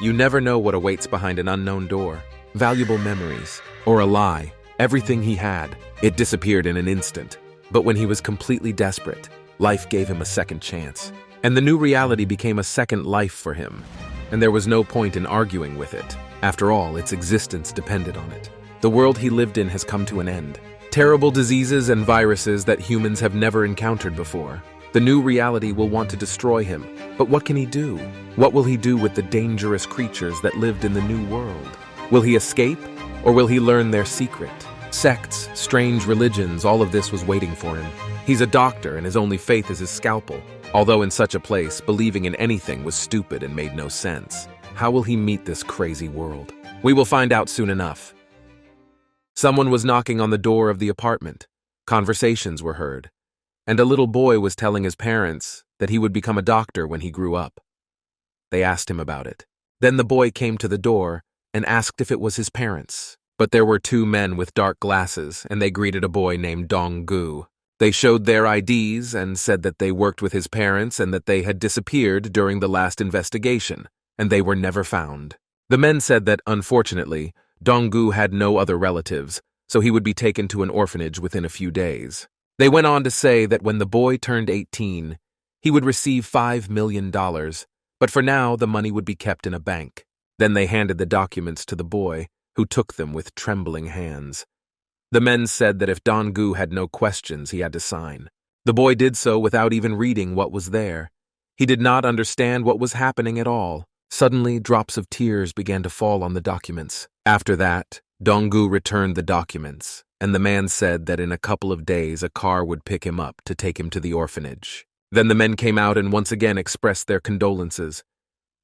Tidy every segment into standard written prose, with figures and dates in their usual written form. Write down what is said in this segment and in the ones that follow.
You never know what awaits behind an unknown door. Valuable memories, or a lie, everything he had, it disappeared in an instant. But when he was completely desperate, life gave him a second chance. And the new reality became a second life for him. And there was no point in arguing with it. After all, its existence depended on it. The world he lived in has come to an end. Terrible diseases and viruses that humans have never encountered before. The new reality will want to destroy him. But what can he do? What will he do with the dangerous creatures that lived in the new world? Will he escape, or will he learn their secret? Sects, strange religions, all of this was waiting for him. He's a doctor, and his only faith is his scalpel. Although in such a place, believing in anything was stupid and made no sense. How will he meet this crazy world? We will find out soon enough. Someone was knocking on the door of the apartment. Conversations were heard. And a little boy was telling his parents that he would become a doctor when he grew up. They asked him about it. Then the boy came to the door and asked if it was his parents. But there were two men with dark glasses, and they greeted a boy named Dong-gu. They showed their IDs and said that they worked with his parents and that they had disappeared during the last investigation, and they were never found. The men said that, unfortunately, Dong-gu had no other relatives, so he would be taken to an orphanage within a few days. They went on to say that when the boy turned 18, he would receive $5 million, but for now the money would be kept in a bank. Then they handed the documents to the boy, who took them with trembling hands. The men said that if Dong-gu had no questions, he had to sign. The boy did so without even reading what was there. He did not understand what was happening at all. Suddenly, drops of tears began to fall on the documents. After that, Dong-gu returned the documents, and the man said that in a couple of days a car would pick him up to take him to the orphanage. Then the men came out and once again expressed their condolences.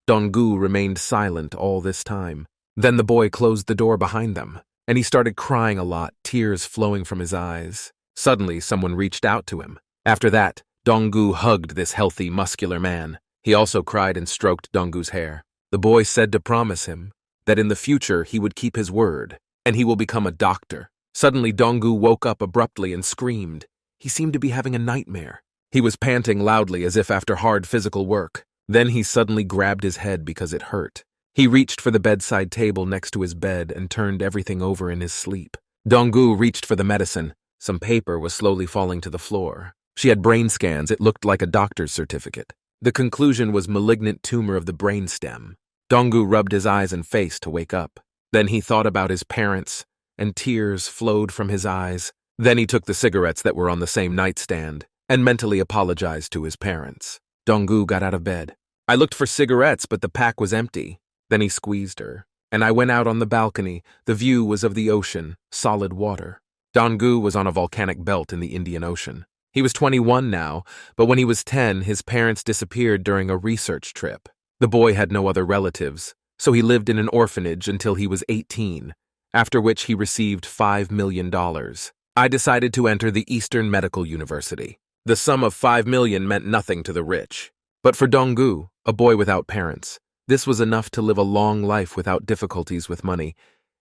Dong-gu remained silent all this time. Then the boy closed the door behind them, and he started crying a lot, tears flowing from his eyes. Suddenly, someone reached out to him. After that, Dong-gu hugged this healthy, muscular man. He also cried and stroked Dong-gu's hair. The boy said to promise him that in the future he would keep his word, and he will become a doctor. Suddenly, Dong-gu woke up abruptly and screamed. He seemed to be having a nightmare. He was panting loudly as if after hard physical work. Then he suddenly grabbed his head because it hurt. He reached for the bedside table next to his bed and turned everything over in his sleep. Dong-gu reached for the medicine. Some paper was slowly falling to the floor. She had brain scans. It looked like a doctor's certificate. The conclusion was malignant tumor of the brainstem. Dong-gu rubbed his eyes and face to wake up. Then he thought about his parents, and tears flowed from his eyes. Then he took the cigarettes that were on the same nightstand and mentally apologized to his parents. Dong-gu got out of bed. I looked for cigarettes, but the pack was empty. Then he squeezed her, and I went out on the balcony. The view was of the ocean, solid water. Dong-gu was on a volcanic belt in the Indian Ocean. He was 21 now, but when he was 10, his parents disappeared during a research trip. The boy had no other relatives, so he lived in an orphanage until he was 18, after which he received $5 million. I decided to enter the Eastern Medical University. The sum of $5 million meant nothing to the rich. But for Dong-gu, a boy without parents, this was enough to live a long life without difficulties with money,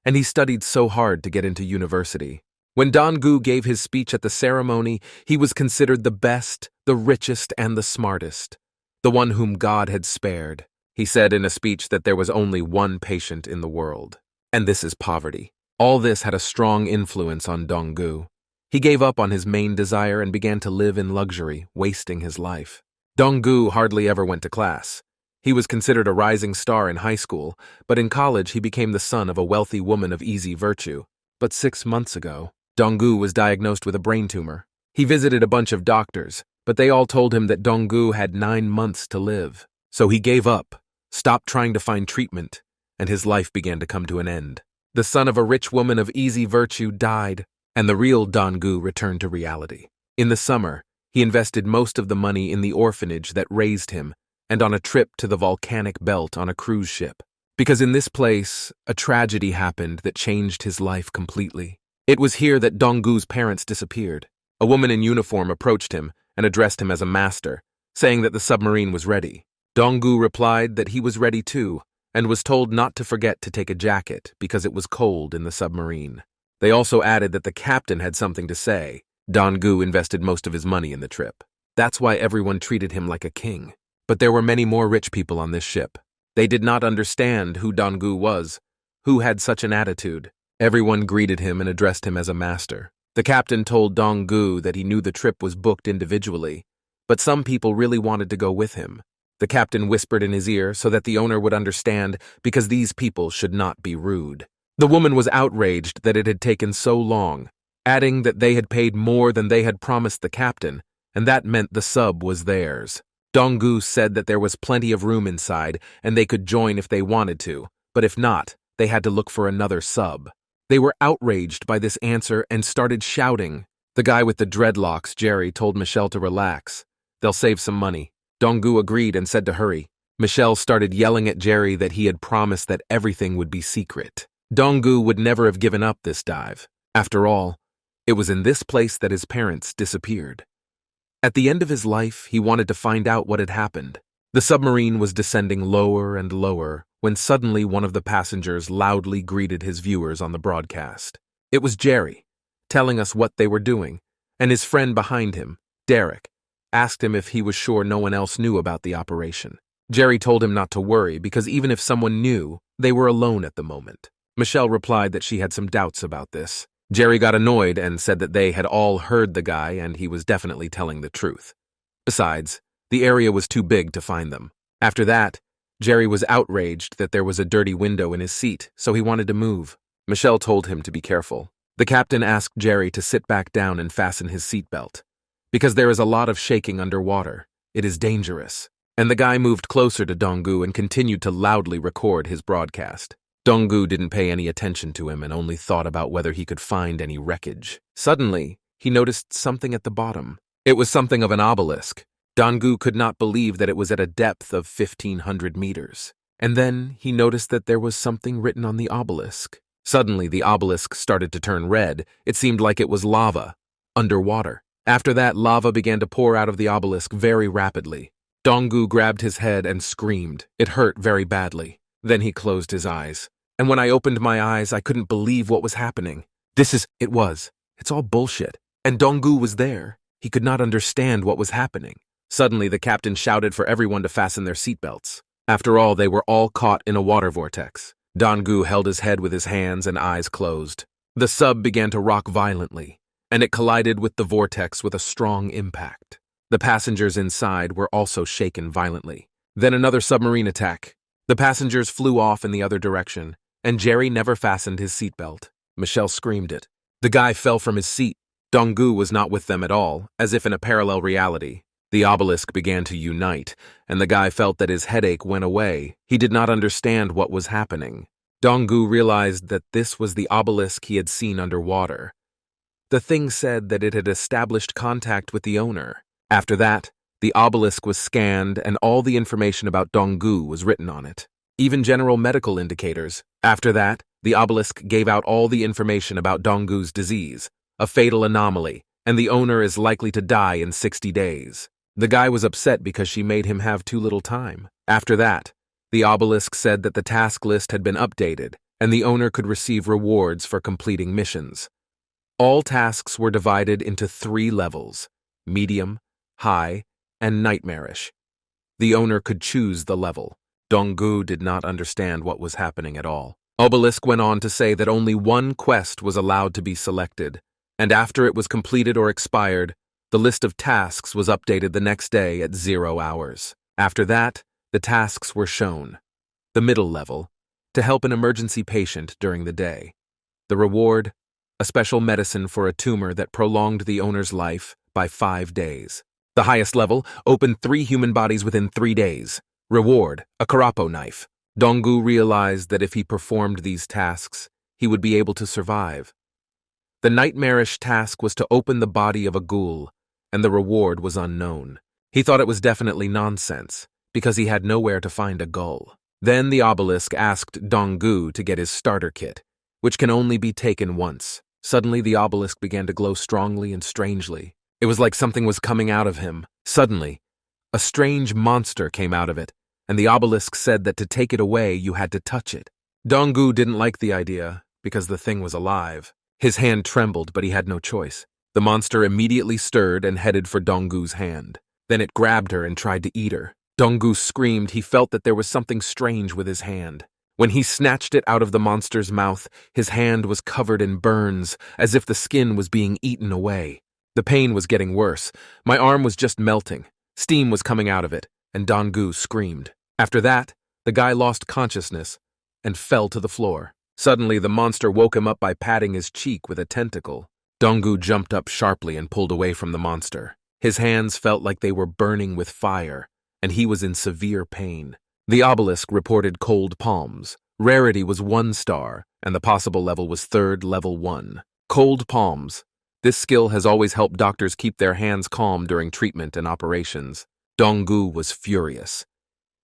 and he studied so hard to get into university. When Dong-gu gave his speech at the ceremony, he was considered the best, the richest, and the smartest, the one whom God had spared. He said in a speech that there was only one patient in the world, and this is poverty. All this had a strong influence on Dong-gu. He gave up on his main desire and began to live in luxury, wasting his life. Dong-gu hardly ever went to class. He was considered a rising star in high school, but in college he became the son of a wealthy woman of easy virtue. But 6 months ago, Dong-gu was diagnosed with a brain tumor. He visited a bunch of doctors, but they all told him that Dong-gu had 9 months to live. So he gave up, stopped trying to find treatment, and his life began to come to an end. The son of a rich woman of easy virtue died, and the real Dong-gu returned to reality. In the summer, he invested most of the money in the orphanage that raised him and on a trip to the volcanic belt on a cruise ship. Because in this place, a tragedy happened that changed his life completely. It was here that Dong-gu's parents disappeared. A woman in uniform approached him and addressed him as a master, saying that the submarine was ready. Dong-gu replied that he was ready too, and was told not to forget to take a jacket because it was cold in the submarine. They also added that the captain had something to say. Dong-gu invested most of his money in the trip. That's why everyone treated him like a king. But there were many more rich people on this ship. They did not understand who Donggu was, who had such an attitude. Everyone greeted him and addressed him as a master. The captain told Donggu that he knew the trip was booked individually, but some people really wanted to go with him. The captain whispered in his ear so that the owner would understand, because these people should not be rude. The woman was outraged that it had taken so long, adding that they had paid more than they had promised the captain, and that meant the sub was theirs. Donggu said that there was plenty of room inside and they could join if they wanted to, but if not, they had to look for another sub. They were outraged by this answer and started shouting. The guy with the dreadlocks, Jerry, told Michelle to relax. They'll save some money. Donggu agreed and said to hurry. Michelle started yelling at Jerry that he had promised that everything would be secret. Donggu would never have given up this dive. After all, it was in this place that his parents disappeared. At the end of his life, he wanted to find out what had happened. The submarine was descending lower and lower when suddenly one of the passengers loudly greeted his viewers on the broadcast. It was Jerry, telling us what they were doing, and his friend behind him, Derek, asked him if he was sure no one else knew about the operation. Jerry told him not to worry because even if someone knew, they were alone at the moment. Michelle replied that she had some doubts about this. Jerry got annoyed and said that they had all heard the guy and he was definitely telling the truth. Besides, the area was too big to find them. After that, Jerry was outraged that there was a dirty window in his seat, so he wanted to move. Michelle told him to be careful. The captain asked Jerry to sit back down and fasten his seatbelt. Because there is a lot of shaking underwater, it is dangerous. And the guy moved closer to Donggu and continued to loudly record his broadcast. Donggu didn't pay any attention to him and only thought about whether he could find any wreckage. Suddenly, he noticed something at the bottom. It was something of an obelisk. Donggu could not believe that it was at a depth of 1,500 meters. And then he noticed that there was something written on the obelisk. Suddenly, the obelisk started to turn red. It seemed like it was lava, underwater. After that, lava began to pour out of the obelisk very rapidly. Donggu grabbed his head and screamed. It hurt very badly. Then he closed his eyes. And when I opened my eyes, I couldn't believe what was happening. It's all bullshit. And Donggu was there. He could not understand what was happening. Suddenly, the captain shouted for everyone to fasten their seatbelts. After all, they were all caught in a water vortex. Donggu held his head with his hands and eyes closed. The sub began to rock violently, and it collided with the vortex with a strong impact. The passengers inside were also shaken violently. Then another submarine attack. The passengers flew off in the other direction, and Jerry never fastened his seatbelt. Michelle screamed it. The guy fell from his seat. Donggu was not with them at all, as if in a parallel reality. The obelisk began to unite, and the guy felt that his headache went away. He did not understand what was happening. Donggu realized that this was the obelisk he had seen underwater. The thing said that it had established contact with the owner. After that, the obelisk was scanned and all the information about Donggu was written on it. Even general medical indicators. After that, the obelisk gave out all the information about Donggu's disease, a fatal anomaly, and the owner is likely to die in 60 days. The guy was upset because she made him have too little time. After that, the obelisk said that the task list had been updated and the owner could receive rewards for completing missions. All tasks were divided into 3 levels: medium, high, and nightmarish. The owner could choose the level. Donggu did not understand what was happening at all. Obelisk went on to say that only one quest was allowed to be selected, and after it was completed or expired, the list of tasks was updated the next day at 0 hours. After that, the tasks were shown. The middle level, to help an emergency patient during the day. The reward, a special medicine for a tumor that prolonged the owner's life by 5 days. The highest level, opened 3 human bodies within 3 days. Reward, a Karapo knife. Donggu realized that if he performed these tasks, he would be able to survive. The nightmarish task was to open the body of a ghoul, and the reward was unknown. He thought it was definitely nonsense, because he had nowhere to find a gull. Then the obelisk asked Donggu to get his starter kit, which can only be taken once. Suddenly the obelisk began to glow strongly and strangely. It was like something was coming out of him. Suddenly, a strange monster came out of it, and the obelisk said that to take it away you had to touch it. Donggu didn't like the idea, because the thing was alive. His hand trembled, but he had no choice. The monster immediately stirred and headed for Donggu's hand. Then it grabbed her and tried to eat her. Donggu screamed. He felt that there was something strange with his hand. When he snatched it out of the monster's mouth, his hand was covered in burns, as if the skin was being eaten away. The pain was getting worse. My arm was just melting. Steam was coming out of it, and Donggu screamed. After that, the guy lost consciousness and fell to the floor. Suddenly, the monster woke him up by patting his cheek with a tentacle. Donggu jumped up sharply and pulled away from the monster. His hands felt like they were burning with fire, and he was in severe pain. The obelisk reported cold palms. Rarity was 1 star, and the possible level was 3rd level 1. Cold palms. This skill has always helped doctors keep their hands calm during treatment and operations. Donggu was furious.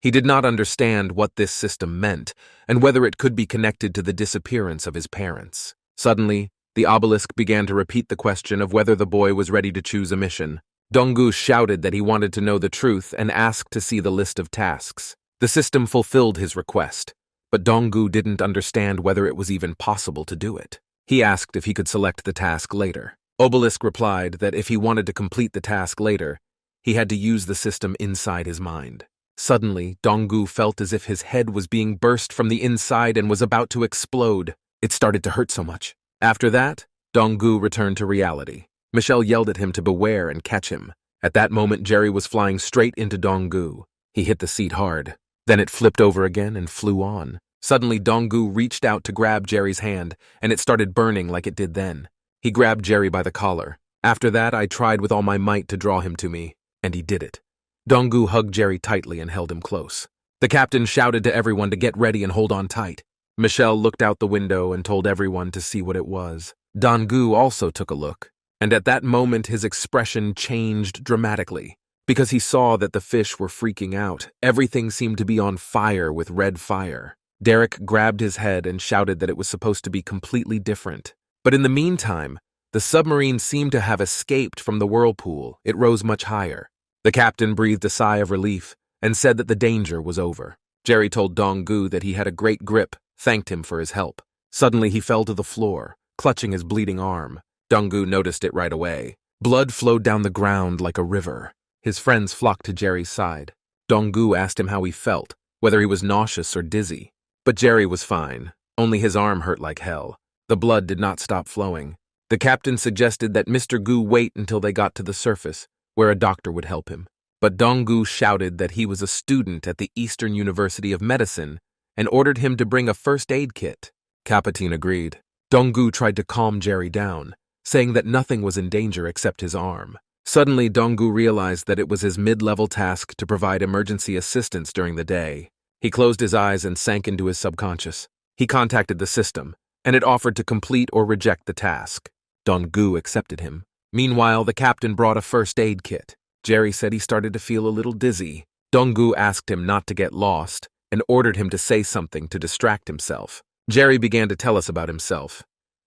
He did not understand what this system meant, and whether it could be connected to the disappearance of his parents. Suddenly, the obelisk began to repeat the question of whether the boy was ready to choose a mission. Donggu shouted that he wanted to know the truth and asked to see the list of tasks. The system fulfilled his request, but Donggu didn't understand whether it was even possible to do it. He asked if he could select the task later. Obelisk replied that if he wanted to complete the task later, he had to use the system inside his mind. Suddenly, Donggu felt as if his head was being burst from the inside and was about to explode. It started to hurt so much. After that, Donggu returned to reality. Michelle yelled at him to beware and catch him. At that moment, Jerry was flying straight into Donggu. He hit the seat hard. Then it flipped over again and flew on. Suddenly, Donggu reached out to grab Jerry's hand, and it started burning like it did then. He grabbed Jerry by the collar. After that, I tried with all my might to draw him to me, and he did it. Donggu hugged Jerry tightly and held him close. The captain shouted to everyone to get ready and hold on tight. Michelle looked out the window and told everyone to see what it was. Donggu also took a look, and at that moment his expression changed dramatically. Because he saw that the fish were freaking out. Everything seemed to be on fire with red fire. Derek grabbed his head and shouted that it was supposed to be completely different. But in the meantime, the submarine seemed to have escaped from the whirlpool. It rose much higher. The captain breathed a sigh of relief and said that the danger was over. Jerry told Donggu that he had a great grip, thanked him for his help. Suddenly he fell to the floor, clutching his bleeding arm. Donggu noticed it right away. Blood flowed down the ground like a river. His friends flocked to Jerry's side. Donggu asked him how he felt, whether he was nauseous or dizzy. But Jerry was fine, only his arm hurt like hell. The blood did not stop flowing. The captain suggested that Mr. Gu wait until they got to the surface, where a doctor would help him. But Donggu shouted that he was a student at the Eastern University of Medicine and ordered him to bring a first aid kit. Capitan agreed. Donggu tried to calm Jerry down, saying that nothing was in danger except his arm. Suddenly, Donggu realized that it was his mid-level task to provide emergency assistance during the day. He closed his eyes and sank into his subconscious. He contacted the system, and it offered to complete or reject the task. Donggu accepted him. Meanwhile, the captain brought a first aid kit. Jerry said he started to feel a little dizzy. Donggu asked him not to get lost and ordered him to say something to distract himself. Jerry began to tell us about himself,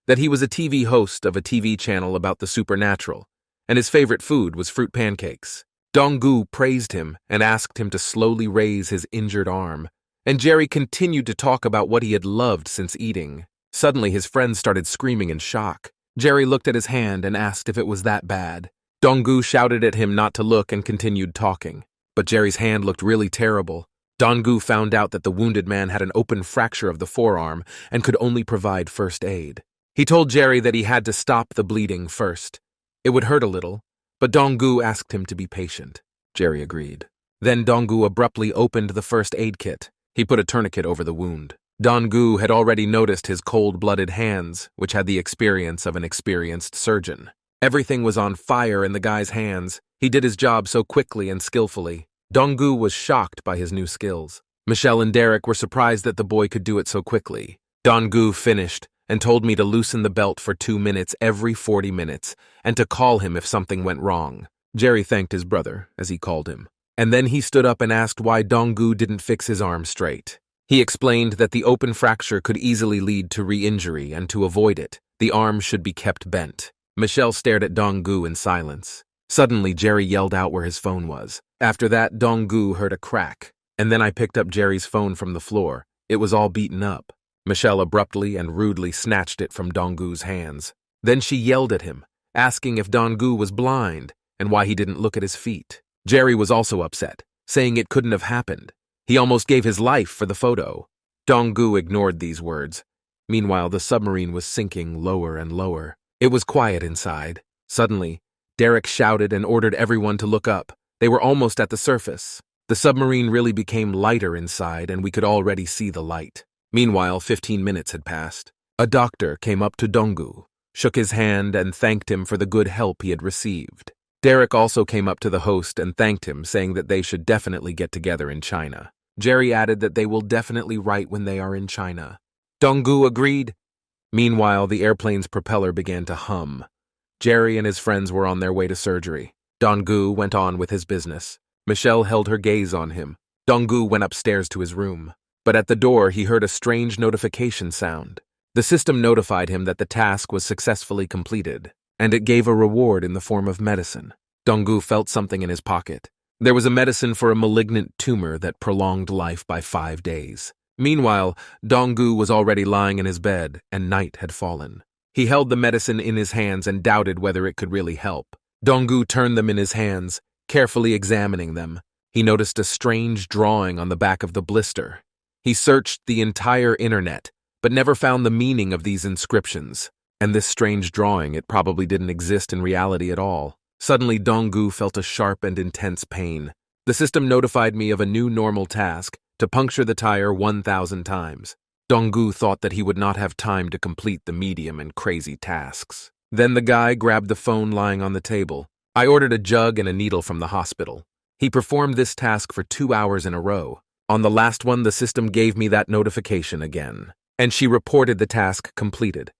that he was a TV host of a TV channel about the supernatural, and his favorite food was fruit pancakes. Donggu praised him and asked him to slowly raise his injured arm, and Jerry continued to talk about what he had loved since eating. Suddenly, his friends started screaming in shock. Jerry looked at his hand and asked if it was that bad. Donggu shouted at him not to look and continued talking. But Jerry's hand looked really terrible. Donggu found out that the wounded man had an open fracture of the forearm and could only provide first aid. He told Jerry that he had to stop the bleeding first. It would hurt a little, but Donggu asked him to be patient. Jerry agreed. Then Donggu abruptly opened the first aid kit. He put a tourniquet over the wound. Donggu had already noticed his cold-blooded hands, which had the experience of an experienced surgeon. Everything was on fire in the guy's hands. He did his job so quickly and skillfully. Donggu was shocked by his new skills. Michelle and Derek were surprised that the boy could do it so quickly. Donggu finished and told me to loosen the belt for 2 minutes every 40 minutes and to call him if something went wrong. Jerry thanked his brother, as he called him. And then he stood up and asked why Donggu didn't fix his arm straight. He explained that the open fracture could easily lead to re-injury, and to avoid it, the arm should be kept bent. Michelle stared at Donggu in silence. Suddenly, Jerry yelled out where his phone was. After that, Donggu heard a crack, and then I picked up Jerry's phone from the floor. It was all beaten up. Michelle abruptly and rudely snatched it from Donggu's hands. Then she yelled at him, asking if Donggu was blind and why he didn't look at his feet. Jerry was also upset. saying it couldn't have happened. He almost gave his life for the photo. Donggu ignored these words. Meanwhile, the submarine was sinking lower and lower. It was quiet inside. Suddenly, Derek shouted and ordered everyone to look up. They were almost at the surface. The submarine really became lighter inside, and we could already see the light. Meanwhile, 15 minutes had passed. A doctor came up to Donggu, shook his hand, and thanked him for the good help he had received. Derek also came up to the host and thanked him, saying that they should definitely get together in China. Jerry added that they will definitely write when they are in China. Donggu agreed. Meanwhile, the airplane's propeller began to hum. Jerry and his friends were on their way to surgery. Donggu went on with his business. Michelle held her gaze on him. Donggu went upstairs to his room. But at the door, he heard a strange notification sound. The system notified him that the task was successfully completed, and it gave a reward in the form of medicine. Donggu felt something in his pocket. There was a medicine for a malignant tumor that prolonged life by 5 days. Meanwhile, Donggu was already lying in his bed, and night had fallen. He held the medicine in his hands and doubted whether it could really help. Donggu turned them in his hands, carefully examining them. He noticed a strange drawing on the back of the blister. He searched the entire internet, but never found the meaning of these inscriptions. And this strange drawing, it probably didn't exist in reality at all. Suddenly, Donggu felt a sharp and intense pain. The system notified me of a new normal task, to puncture the tire 1,000 times. Donggu thought that he would not have time to complete the medium and crazy tasks. Then the guy grabbed the phone lying on the table. I ordered a jug and a needle from the hospital. He performed this task for 2 hours in a row. On the last one, the system gave me that notification again, and she reported the task completed.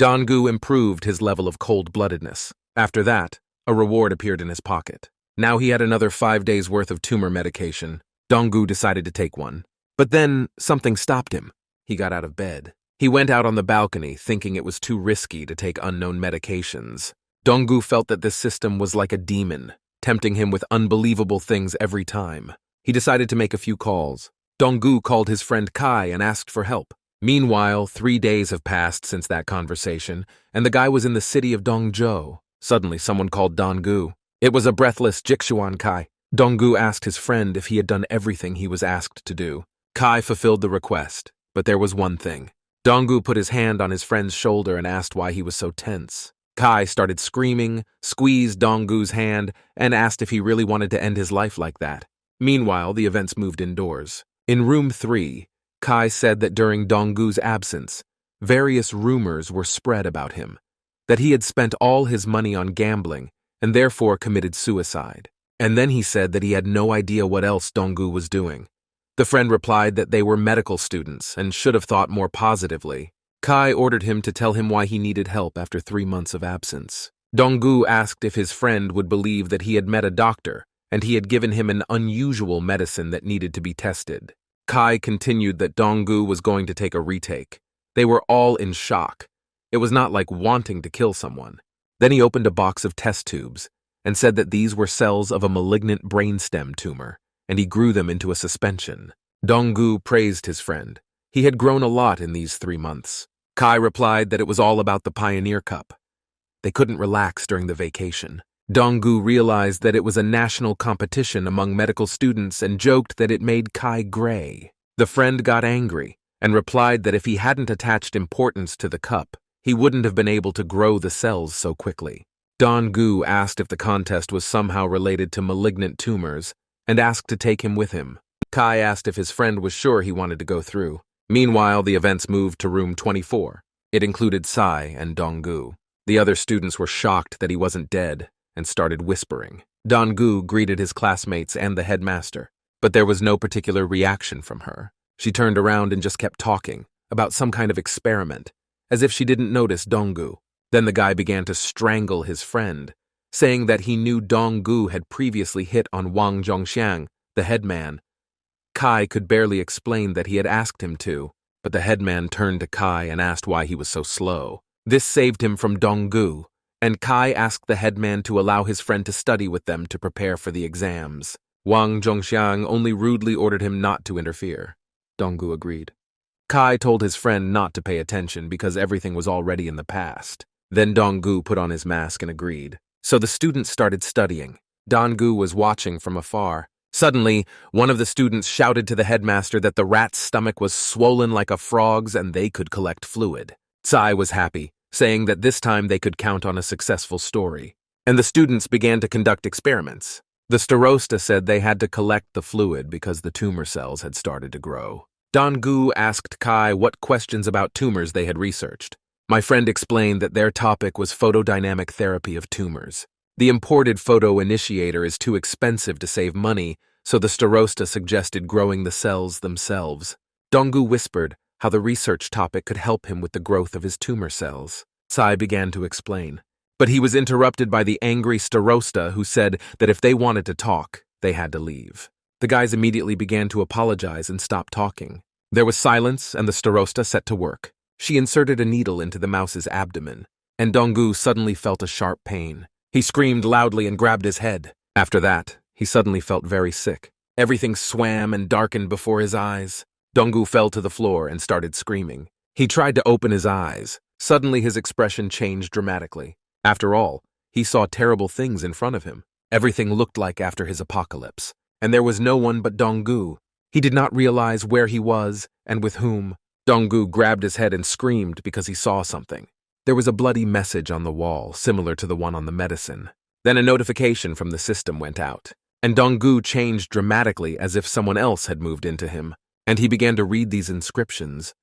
Donggu improved his level of cold-bloodedness. After that, a reward appeared in his pocket. Now he had another 5 days' worth of tumor medication. Donggu decided to take one. But then something stopped him. He got out of bed. He went out on the balcony, thinking it was too risky to take unknown medications. Donggu felt that this system was like a demon, tempting him with unbelievable things every time. He decided to make a few calls. Donggu called his friend Kai and asked for help. Meanwhile, 3 days have passed since that conversation, and the guy was in the city of Dongzhou. Suddenly, someone called Donggu. It was a breathless Jixuan Kai. Donggu asked his friend if he had done everything he was asked to do. Kai fulfilled the request, but there was one thing. Donggu put his hand on his friend's shoulder and asked why he was so tense. Kai started screaming, squeezed Donggu's hand, and asked if he really wanted to end his life like that. Meanwhile, the events moved indoors. In room 3, Kai said that during Donggu's absence, various rumors were spread about him, that he had spent all his money on gambling and therefore committed suicide. And then he said that he had no idea what else Donggu was doing. The friend replied that they were medical students and should have thought more positively. Kai ordered him to tell him why he needed help after 3 months of absence. Donggu asked if his friend would believe that he had met a doctor and he had given him an unusual medicine that needed to be tested. Kai continued that Donggu was going to take a retake. They were all in shock. It was not like wanting to kill someone. Then he opened a box of test tubes and said that these were cells of a malignant brainstem tumor, and he grew them into a suspension. Donggu praised his friend. He had grown a lot in these 3 months. Kai replied that it was all about the Pioneer Cup. They couldn't relax during the vacation. Donggu realized that it was a national competition among medical students and joked that it made Kai gray. The friend got angry and replied that if he hadn't attached importance to the cup, he wouldn't have been able to grow the cells so quickly. Donggu asked if the contest was somehow related to malignant tumors and asked to take him with him. Kai asked if his friend was sure he wanted to go through. Meanwhile, the events moved to room 24. It included Sai and Donggu. The other students were shocked that he wasn't dead and started whispering. Donggu greeted his classmates and the headmaster, but there was no particular reaction from her. She turned around and just kept talking about some kind of experiment, as if she didn't notice Donggu. Then the guy began to strangle his friend, saying that he knew Donggu had previously hit on Wang Zhongxiang, the headman. Kai could barely explain that he had asked him to, but the headman turned to Kai and asked why he was so slow. This saved him from Donggu, and Kai asked the headman to allow his friend to study with them to prepare for the exams. Wang Zhongxiang only rudely ordered him not to interfere. Donggu agreed. Kai told his friend not to pay attention because everything was already in the past. Then Donggu put on his mask and agreed. So the students started studying. Donggu was watching from afar, Suddenly, one of the students shouted to the headmaster that the rat's stomach was swollen like a frog's and they could collect fluid. Tsai was happy, saying that this time they could count on a successful story. And the students began to conduct experiments. The starosta said they had to collect the fluid because the tumor cells had started to grow. Dong-gu asked Kai what questions about tumors they had researched. My friend explained that their topic was photodynamic therapy of tumors. The imported photo initiator is too expensive to save money, so the starosta suggested growing the cells themselves. Dong-gu whispered how the research topic could help him with the growth of his tumor cells. Tsai began to explain, but he was interrupted by the angry starosta who said that if they wanted to talk, they had to leave. The guys immediately began to apologize and stop talking. There was silence and the starosta set to work. She inserted a needle into the mouse's abdomen, and Dong-gu suddenly felt a sharp pain. He screamed loudly and grabbed his head. After that, he suddenly felt very sick. Everything swam and darkened before his eyes. Dong-gu fell to the floor and started screaming. He tried to open his eyes. Suddenly his expression changed dramatically. After all, he saw terrible things in front of him. Everything looked like after his apocalypse, and there was no one but Dong-gu. He did not realize where he was and with whom. Dong-gu grabbed his head and screamed because he saw something. There was a bloody message on the wall, similar to the one on the medicine. Then a notification from the system went out, and Dong-gu changed dramatically as if someone else had moved into him, and he began to read these inscriptions.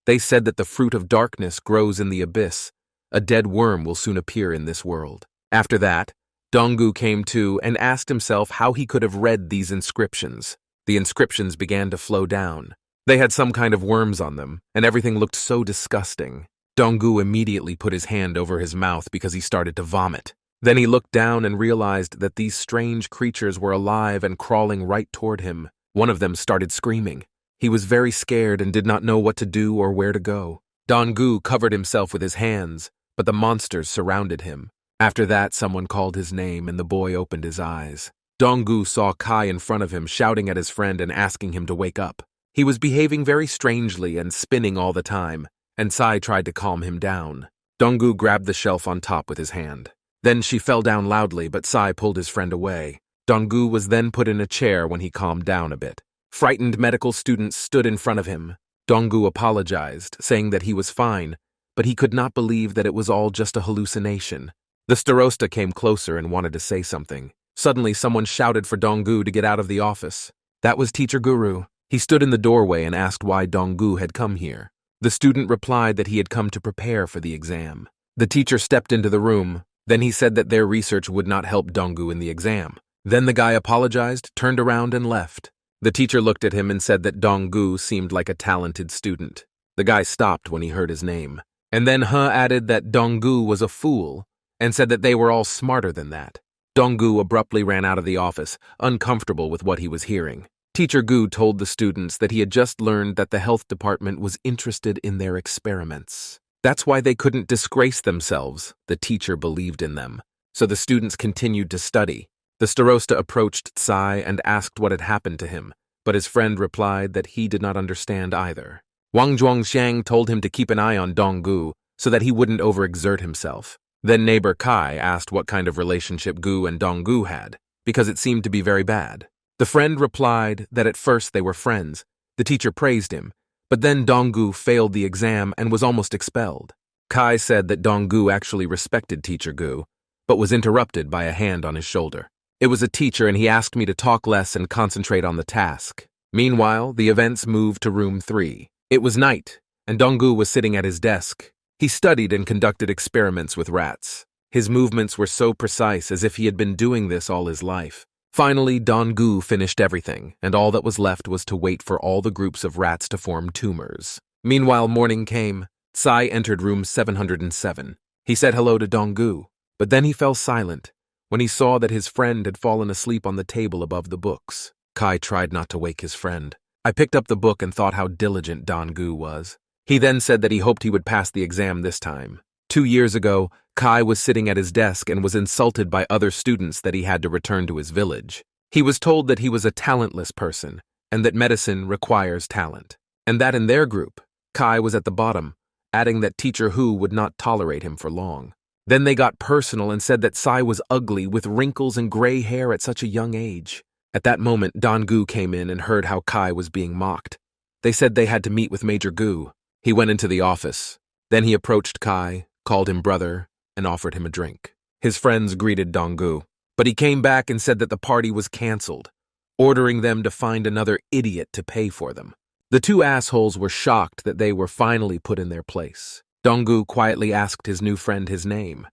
They said that the fruit of darkness grows in the abyss. A dead worm will soon appear in this world. After that, Dong-gu came to and asked himself how he could have read these inscriptions. The inscriptions began to flow down. They had some kind of worms on them, and everything looked so disgusting. Dong-gu immediately put his hand over his mouth because he started to vomit. Then he looked down and realized that these strange creatures were alive and crawling right toward him. One of them started screaming. He was very scared and did not know what to do or where to go. Dong-gu covered himself with his hands, but the monsters surrounded him. After that, someone called his name and the boy opened his eyes. Dong-gu saw Kai in front of him shouting at his friend and asking him to wake up. He was behaving very strangely and spinning all the time, and Tsai tried to calm him down. Dong-gu grabbed the shelf on top with his hand. Then she fell down loudly, but Tsai pulled his friend away. Dong-gu was then put in a chair when he calmed down a bit. Frightened medical students stood in front of him. Dong-gu apologized, saying that he was fine, but he could not believe that it was all just a hallucination. The starosta came closer and wanted to say something. Suddenly, someone shouted for Dong-gu to get out of the office. That was Teacher Guru. He stood in the doorway and asked why Dong-gu had come here. The student replied that he had come to prepare for the exam. The teacher stepped into the room. Then he said that their research would not help Dong-gu in the exam. Then the guy apologized, turned around, and left. The teacher looked at him and said that Dong-gu seemed like a talented student. The guy stopped when he heard his name. And then He added that Dong-gu was a fool and said that they were all smarter than that. Dong-gu abruptly ran out of the office, uncomfortable with what he was hearing. Teacher Gu told the students that he had just learned that the health department was interested in their experiments. That's why they couldn't disgrace themselves. The teacher believed in them. So the students continued to study. The starosta approached Tsai and asked what had happened to him, but his friend replied that he did not understand either. Wang Zhuangxiang told him to keep an eye on Dong-gu so that he wouldn't overexert himself. Then neighbor Kai asked what kind of relationship Gu and Dong-gu had, because it seemed to be very bad. The friend replied that at first they were friends. The teacher praised him, but then Dong-gu failed the exam and was almost expelled. Kai said that Dong-gu actually respected Teacher Gu, but was interrupted by a hand on his shoulder. It was a teacher and he asked me to talk less and concentrate on the task. Meanwhile, the events moved to room 3. It was night, and Dong-gu was sitting at his desk. He studied and conducted experiments with rats. His movements were so precise as if he had been doing this all his life. Finally, Dong-gu finished everything, and all that was left was to wait for all the groups of rats to form tumors. Meanwhile, morning came. Tsai entered room 707. He said hello to Dong-gu, but then he fell silent when he saw that his friend had fallen asleep on the table above the books. Kai tried not to wake his friend. I picked up the book and thought how diligent Dong-gu was. He then said that he hoped he would pass the exam this time. 2 years ago, Kai was sitting at his desk and was insulted by other students that he had to return to his village. He was told that he was a talentless person and that medicine requires talent, and that in their group, Kai was at the bottom, adding that Teacher Hu would not tolerate him for long. Then they got personal and said that Tsai was ugly with wrinkles and gray hair at such a young age. At that moment, Dong-gu came in and heard how Kai was being mocked. They said they had to meet with Major Gu. He went into the office. Then he approached Kai, called him brother, and offered him a drink. His friends greeted Dong-gu, but he came back and said that the party was canceled, ordering them to find another idiot to pay for them. The two assholes were shocked that they were finally put in their place. Dong-gu quietly asked his new friend his name.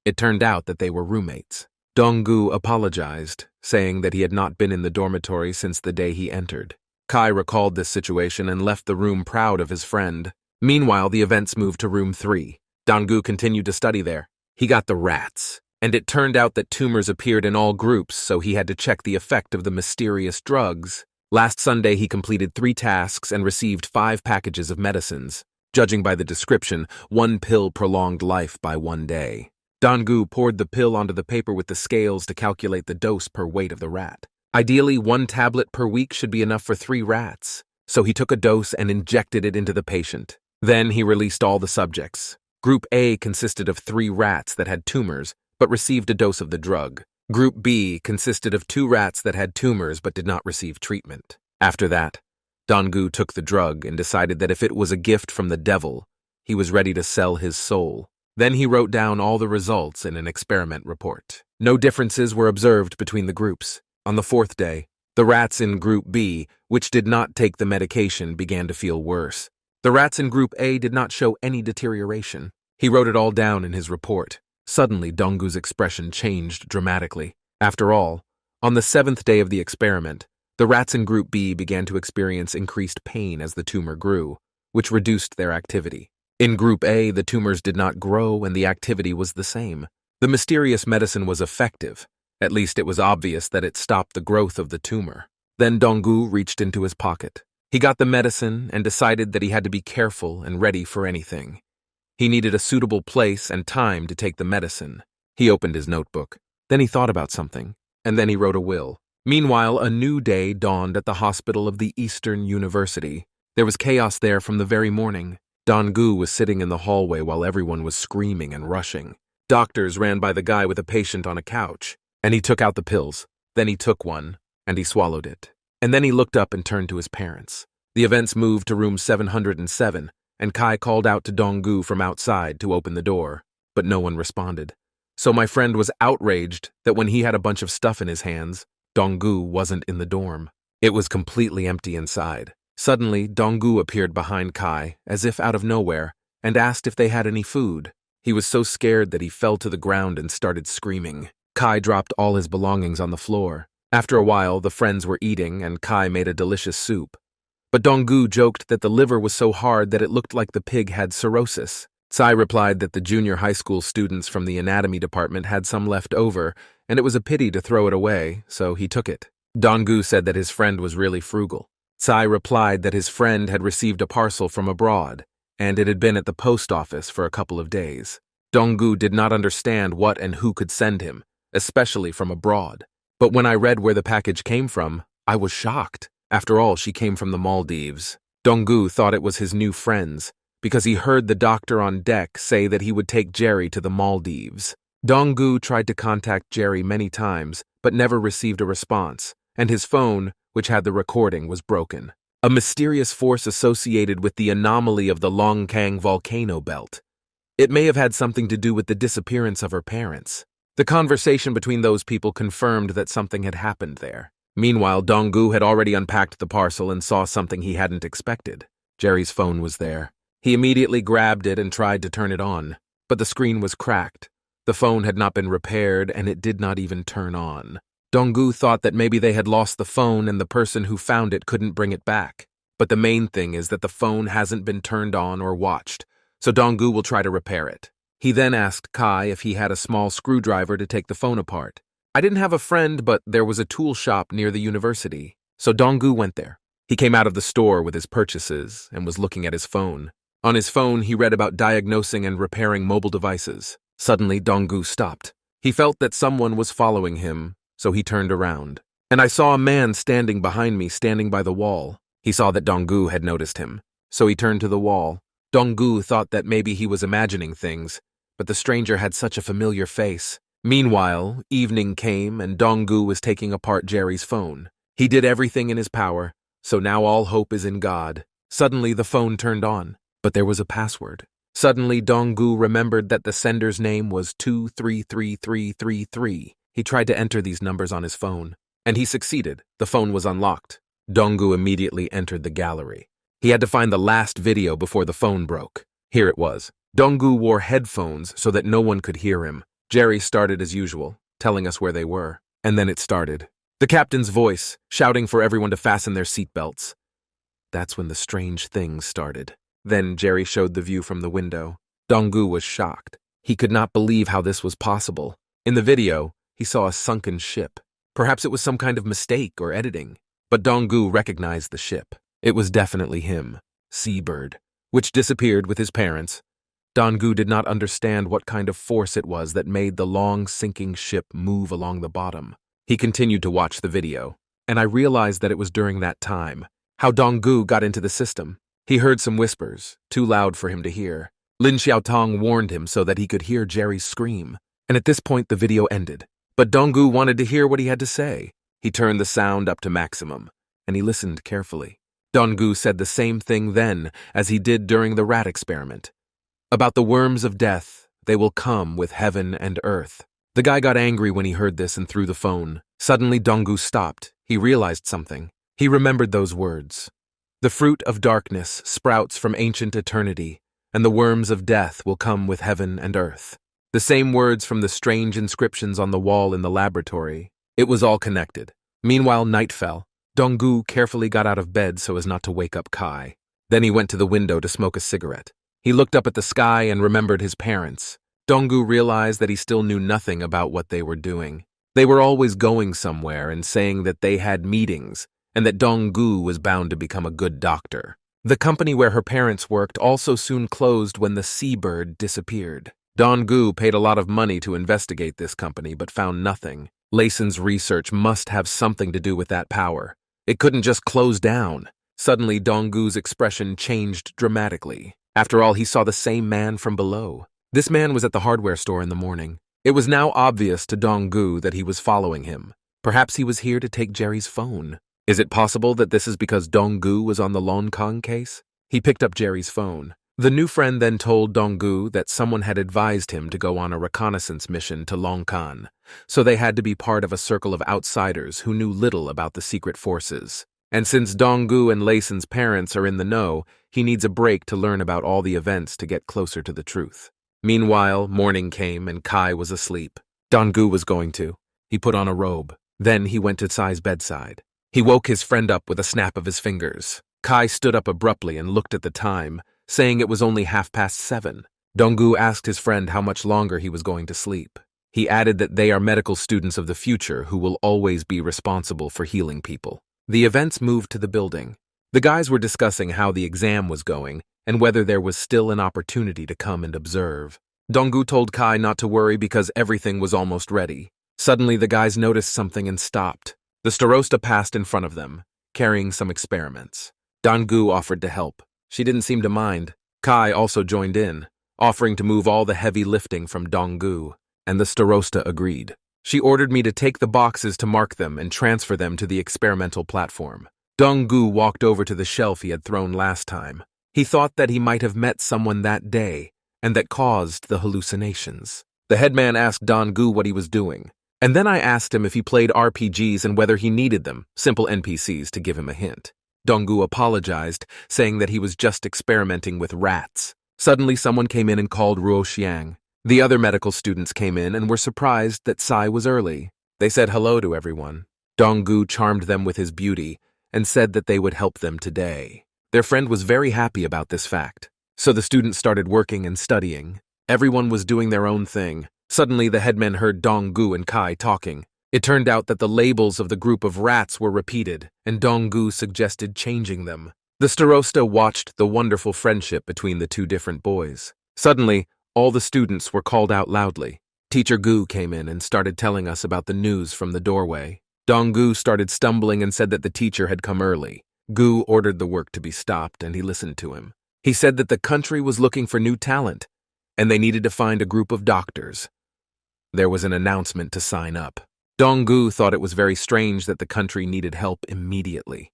It turned out that they were roommates. Dong-gu apologized, saying that he had not been in the dormitory since the day he entered. Kai recalled this situation and left the room proud of his friend. Meanwhile, the events moved to room 3. Dong-gu continued to study there. He got the rats, and it turned out that tumors appeared in all groups, so he had to check the effect of the mysterious drugs. Last Sunday, he completed 3 tasks and received 5 packages of medicines. Judging by the description, 1 pill prolonged life by 1 day. Dong-gu poured the pill onto the paper with the scales to calculate the dose per weight of the rat. Ideally, 1 tablet per week should be enough for 3 rats, so he took a dose and injected it into the patient. Then he released all the subjects. Group A consisted of 3 rats that had tumors, but received a dose of the drug. Group B consisted of 2 rats that had tumors but did not receive treatment. After that, Dong-gu took the drug and decided that if it was a gift from the devil, he was ready to sell his soul. Then he wrote down all the results in an experiment report. No differences were observed between the groups. On the 4th day, the rats in Group B, which did not take the medication, began to feel worse. The rats in Group A did not show any deterioration. He wrote it all down in his report. Suddenly, Dong-gu's expression changed dramatically. After all, on the 7th day of the experiment, the rats in Group B began to experience increased pain as the tumor grew, which reduced their activity. In Group A, the tumors did not grow and the activity was the same. The mysterious medicine was effective. At least it was obvious that it stopped the growth of the tumor. Then Dong-gu reached into his pocket. He got the medicine and decided that he had to be careful and ready for anything. He needed a suitable place and time to take the medicine. He opened his notebook. Then he thought about something, and then he wrote a will. Meanwhile, a new day dawned at the hospital of the Eastern University. There was chaos there from the very morning. Dong-gu was sitting in the hallway while everyone was screaming and rushing. Doctors ran by the guy with a patient on a couch, and he took out the pills. Then he took one, and he swallowed it. And then he looked up and turned to his parents. The events moved to room 707, and Kai called out to Dong-gu from outside to open the door, but no one responded. So my friend was outraged that when he had a bunch of stuff in his hands, Dong-gu wasn't in the dorm. It was completely empty inside. Suddenly, Dong-gu appeared behind Kai, as if out of nowhere, and asked if they had any food. He was so scared that he fell to the ground and started screaming. Kai dropped all his belongings on the floor. After a while, the friends were eating, and Kai made a delicious soup. But Dong-gu joked that the liver was so hard that it looked like the pig had cirrhosis. Tsai replied that the junior high school students from the anatomy department had some left over, and it was a pity to throw it away, so he took it. Dong-gu said that his friend was really frugal. Tsai replied that his friend had received a parcel from abroad, and it had been at the post office for a couple of days. Dong-gu did not understand what and who could send him, especially from abroad. But when I read where the package came from, I was shocked. After all, she came from the Maldives. Dong-gu thought it was his new friends, because he heard the doctor on deck say that he would take Jerry to the Maldives. Dong-gu tried to contact Jerry many times, but never received a response, and his phone, which had the recording, was broken. A mysterious force associated with the anomaly of the Longkang volcano belt. It may have had something to do with the disappearance of her parents. The conversation between those people confirmed that something had happened there. Meanwhile, Dong-gu had already unpacked the parcel and saw something he hadn't expected. Jerry's phone was there. He immediately grabbed it and tried to turn it on, but the screen was cracked. The phone had not been repaired, and it did not even turn on. Dong-gu thought that maybe they had lost the phone and the person who found it couldn't bring it back. But the main thing is that the phone hasn't been turned on or watched, so Dong-gu will try to repair it. He then asked Kai if he had a small screwdriver to take the phone apart. I didn't have a friend, but there was a tool shop near the university, so Dong-gu went there. He came out of the store with his purchases and was looking at his phone. On his phone, he read about diagnosing and repairing mobile devices. Suddenly, Dong-gu stopped. He felt that someone was following him, so he turned around. And I saw a man standing behind me, standing by the wall. He saw that Dong-gu had noticed him, so he turned to the wall. Dong-gu thought that maybe he was imagining things, but the stranger had such a familiar face. Meanwhile, evening came and Dong-gu was taking apart Jerry's phone. He did everything in his power, so now all hope is in God. Suddenly the phone turned on, but there was a password. Suddenly Dong-gu remembered that the sender's name was 233333. He tried to enter these numbers on his phone, and he succeeded. The phone was unlocked. Dong-gu immediately entered the gallery. He had to find the last video before the phone broke. Here it was. Dong-gu wore headphones so that no one could hear him. Jerry started as usual, telling us where they were. And then it started. The captain's voice, shouting for everyone to fasten their seatbelts. That's when the strange things started. Then Jerry showed the view from the window. Dong-gu was shocked. He could not believe how this was possible. In the video, he saw a sunken ship. Perhaps it was some kind of mistake or editing. But Dong-gu recognized the ship. It was definitely him, Seabird, which disappeared with his parents. Dong-gu did not understand what kind of force it was that made the long sinking ship move along the bottom. He continued to watch the video, and I realized that it was during that time, how Dong-gu got into the system. He heard some whispers, too loud for him to hear. Lin Xiaotong warned him so that he could hear Jerry's scream, and at this point the video ended. But Dong-gu wanted to hear what he had to say. He turned the sound up to maximum, and he listened carefully. Dong-gu said the same thing then as he did during the rat experiment. About the worms of death, they will come with heaven and earth. The guy got angry when he heard this and threw the phone. Suddenly Dong-gu stopped. He realized something. He remembered those words. The fruit of darkness sprouts from ancient eternity, and the worms of death will come with heaven and earth. The same words from the strange inscriptions on the wall in the laboratory. It was all connected. Meanwhile, night fell. Dong-gu carefully got out of bed so as not to wake up Kai. Then he went to the window to smoke a cigarette. He looked up at the sky and remembered his parents. Dong-gu realized that he still knew nothing about what they were doing. They were always going somewhere and saying that they had meetings, and that Dong-gu was bound to become a good doctor. The company where her parents worked also soon closed when the Seabird disappeared. Dong-gu paid a lot of money to investigate this company but found nothing. Layson's research must have something to do with that power. It couldn't just close down. Suddenly Dong-gu's expression changed dramatically. After all, he saw the same man from below. This man was at the hardware store in the morning. It was now obvious to Dong-gu that he was following him. Perhaps he was here to take Jerry's phone. Is it possible that this is because Dong-gu was on the Longkang case? He picked up Jerry's phone. The new friend then told Dong-gu that someone had advised him to go on a reconnaissance mission to Longkang, so they had to be part of a circle of outsiders who knew little about the secret forces. And since Dong-gu and Layson's parents are in the know, he needs a break to learn about all the events to get closer to the truth. Meanwhile, morning came and Kai was asleep. Dong-gu was going to. He put on a robe. Then he went to Tsai's bedside. He woke his friend up with a snap of his fingers. Kai stood up abruptly and looked at the time, saying it was only 7:30. Dong-gu asked his friend how much longer he was going to sleep. He added that they are medical students of the future who will always be responsible for healing people. The events moved to the building. The guys were discussing how the exam was going and whether there was still an opportunity to come and observe. Dong-gu told Kai not to worry because everything was almost ready. Suddenly the guys noticed something and stopped. The starosta passed in front of them, carrying some experiments. Dong-gu offered to help. She didn't seem to mind. Kai also joined in, offering to move all the heavy lifting from Dong-gu, and the starosta agreed. She ordered me to take the boxes to mark them and transfer them to the experimental platform. Dong-gu walked over to the shelf he had thrown last time. He thought that he might have met someone that day, and that caused the hallucinations. The headman asked Dong-gu what he was doing, and then I asked him if he played RPGs and whether he needed them, simple NPCs, to give him a hint. Dong-gu apologized, saying that he was just experimenting with rats. Suddenly someone came in and called Ruo Xiang. The other medical students came in and were surprised that Tsai was early. They said hello to everyone. Dong-gu charmed them with his beauty and said that they would help them today. Their friend was very happy about this fact. So the students started working and studying. Everyone was doing their own thing. Suddenly the headman heard Dong-gu and Kai talking. It turned out that the labels of the group of rats were repeated, and Dong-gu suggested changing them. The starosta watched the wonderful friendship between the two different boys. Suddenly, all the students were called out loudly. Teacher Gu came in and started telling us about the news from the doorway. Dong-gu started stumbling and said that the teacher had come early. Gu ordered the work to be stopped, and he listened to him. He said that the country was looking for new talent, and they needed to find a group of doctors. There was an announcement to sign up. Donggu thought it was very strange that the country needed help immediately.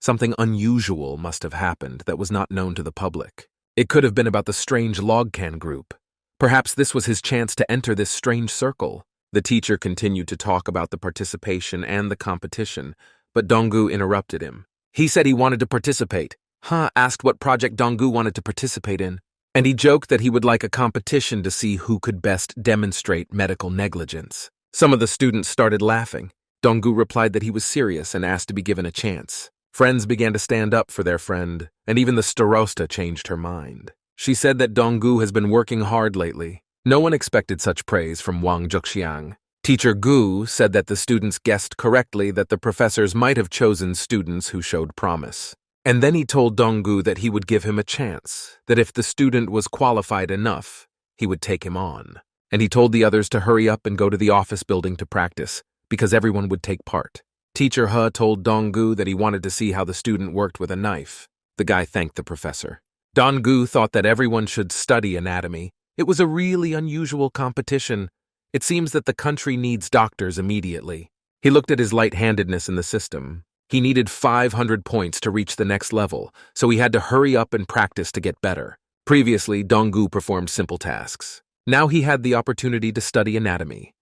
Something unusual must have happened that was not known to the public. It could have been about the strange logcan group. Perhaps this was his chance to enter this strange circle. The teacher continued to talk about the participation and the competition, but Donggu interrupted him. He said he wanted to participate. Asked what project Donggu wanted to participate in. And he joked that he would like a competition to see who could best demonstrate medical negligence. Some of the students started laughing. Donggu replied that he was serious and asked to be given a chance. Friends began to stand up for their friend, and even the starosta changed her mind. She said that Donggu has been working hard lately. No one expected such praise from Wang Zhuxiang. Teacher Gu said that the students guessed correctly that the professors might have chosen students who showed promise. And then he told Donggu that he would give him a chance, that if the student was qualified enough, he would take him on. And he told the others to hurry up and go to the office building to practice, because everyone would take part. Teacher He told Donggu that he wanted to see how the student worked with a knife. The guy thanked the professor. Donggu thought that everyone should study anatomy. It was a really unusual competition. It seems that the country needs doctors immediately. He looked at his light-handedness in the system. He needed 500 points to reach the next level, so he had to hurry up and practice to get better. Previously, Donggu performed simple tasks. Now he had the opportunity to study anatomy.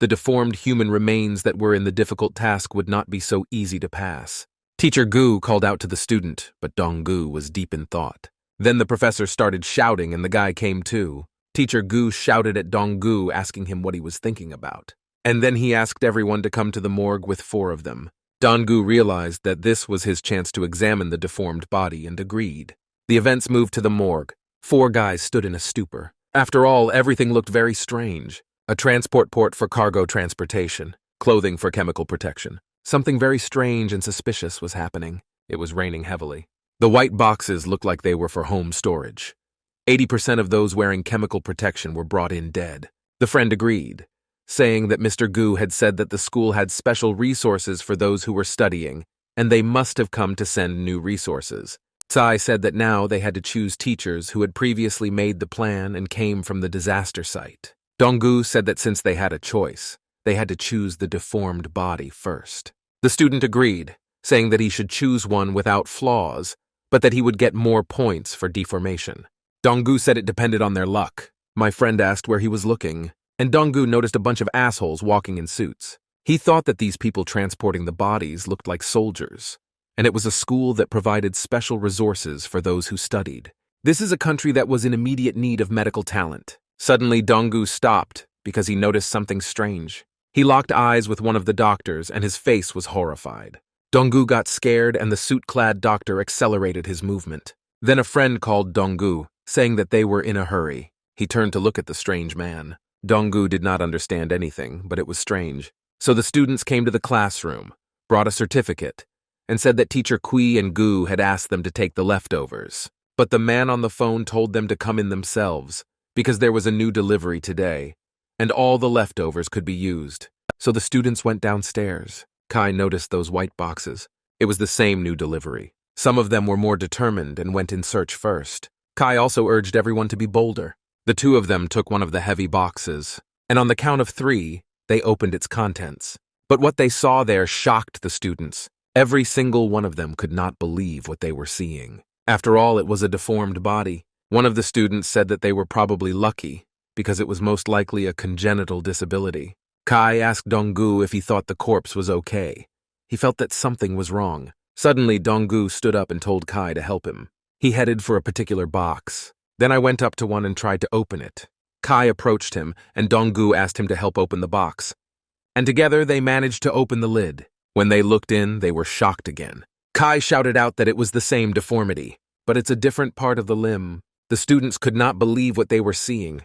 The deformed human remains that were in the difficult task would not be so easy to pass. Teacher Gu called out to the student, but Donggu was deep in thought. Then the professor started shouting and the guy came too. Teacher Gu shouted at Donggu, asking him what he was thinking about. And then he asked everyone to come to the morgue with 4 of them. Donggu realized that this was his chance to examine the deformed body and agreed. The events moved to the morgue. 4 guys stood in a stupor. After all, everything looked very strange. A transport port for cargo transportation, clothing for chemical protection. Something very strange and suspicious was happening. It was raining heavily. The white boxes looked like they were for home storage. 80% of those wearing chemical protection were brought in dead. The friend agreed, saying that Mr. Gu had said that the school had special resources for those who were studying, and they must have come to send new resources. Tsai said that now they had to choose teachers who had previously made the plan and came from the disaster site. Donggu said that since they had a choice, they had to choose the deformed body first. The student agreed, saying that he should choose one without flaws, but that he would get more points for deformation. Donggu said it depended on their luck. My friend asked where he was looking, and Donggu noticed a bunch of assholes walking in suits. He thought that these people transporting the bodies looked like soldiers, and it was a school that provided special resources for those who studied. This is a country that was in immediate need of medical talent. Suddenly, Donggu stopped because he noticed something strange. He locked eyes with one of the doctors, and his face was horrified. Donggu got scared, and the suit-clad doctor accelerated his movement. Then a friend called Donggu, saying that they were in a hurry. He turned to look at the strange man. Donggu did not understand anything, but it was strange. So the students came to the classroom, brought a certificate, and said that Teacher Kui and Gu had asked them to take the leftovers. But the man on the phone told them to come in themselves, because there was a new delivery today, and all the leftovers could be used. So the students went downstairs. Kai noticed those white boxes. It was the same new delivery. Some of them were more determined and went in search first. Kai also urged everyone to be bolder. The 2 of them took one of the heavy boxes, and on the count of 3, they opened its contents. But what they saw there shocked the students. Every single one of them could not believe what they were seeing. After all, it was a deformed body. One of the students said that they were probably lucky, because it was most likely a congenital disability. Kai asked Donggu if he thought the corpse was okay. He felt that something was wrong. Suddenly, Donggu stood up and told Kai to help him. He headed for a particular box. Then I went up to one and tried to open it. Kai approached him, and Donggu asked him to help open the box. And together they managed to open the lid. When they looked in, they were shocked again. Kai shouted out that it was the same deformity, but it's a different part of the limb. The students could not believe what they were seeing.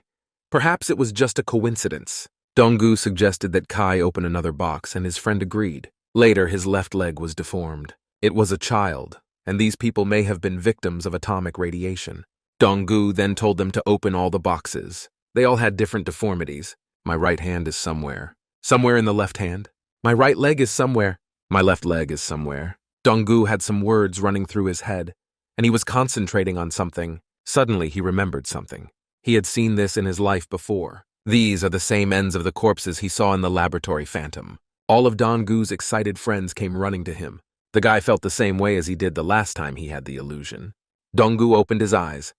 Perhaps it was just a coincidence. Donggu suggested that Kai open another box, and his friend agreed. Later, his left leg was deformed. It was a child, and these people may have been victims of atomic radiation. Donggu then told them to open all the boxes. They all had different deformities. My right hand is somewhere. Somewhere in the left hand. My right leg is somewhere. My left leg is somewhere. Donggu had some words running through his head, and he was concentrating on something. Suddenly, he remembered something. He had seen this in his life before. These are the same ends of the corpses he saw in the laboratory phantom. All of Dong-gu's excited friends came running to him. The guy felt the same way as he did the last time he had the illusion. Dong-gu opened his eyes,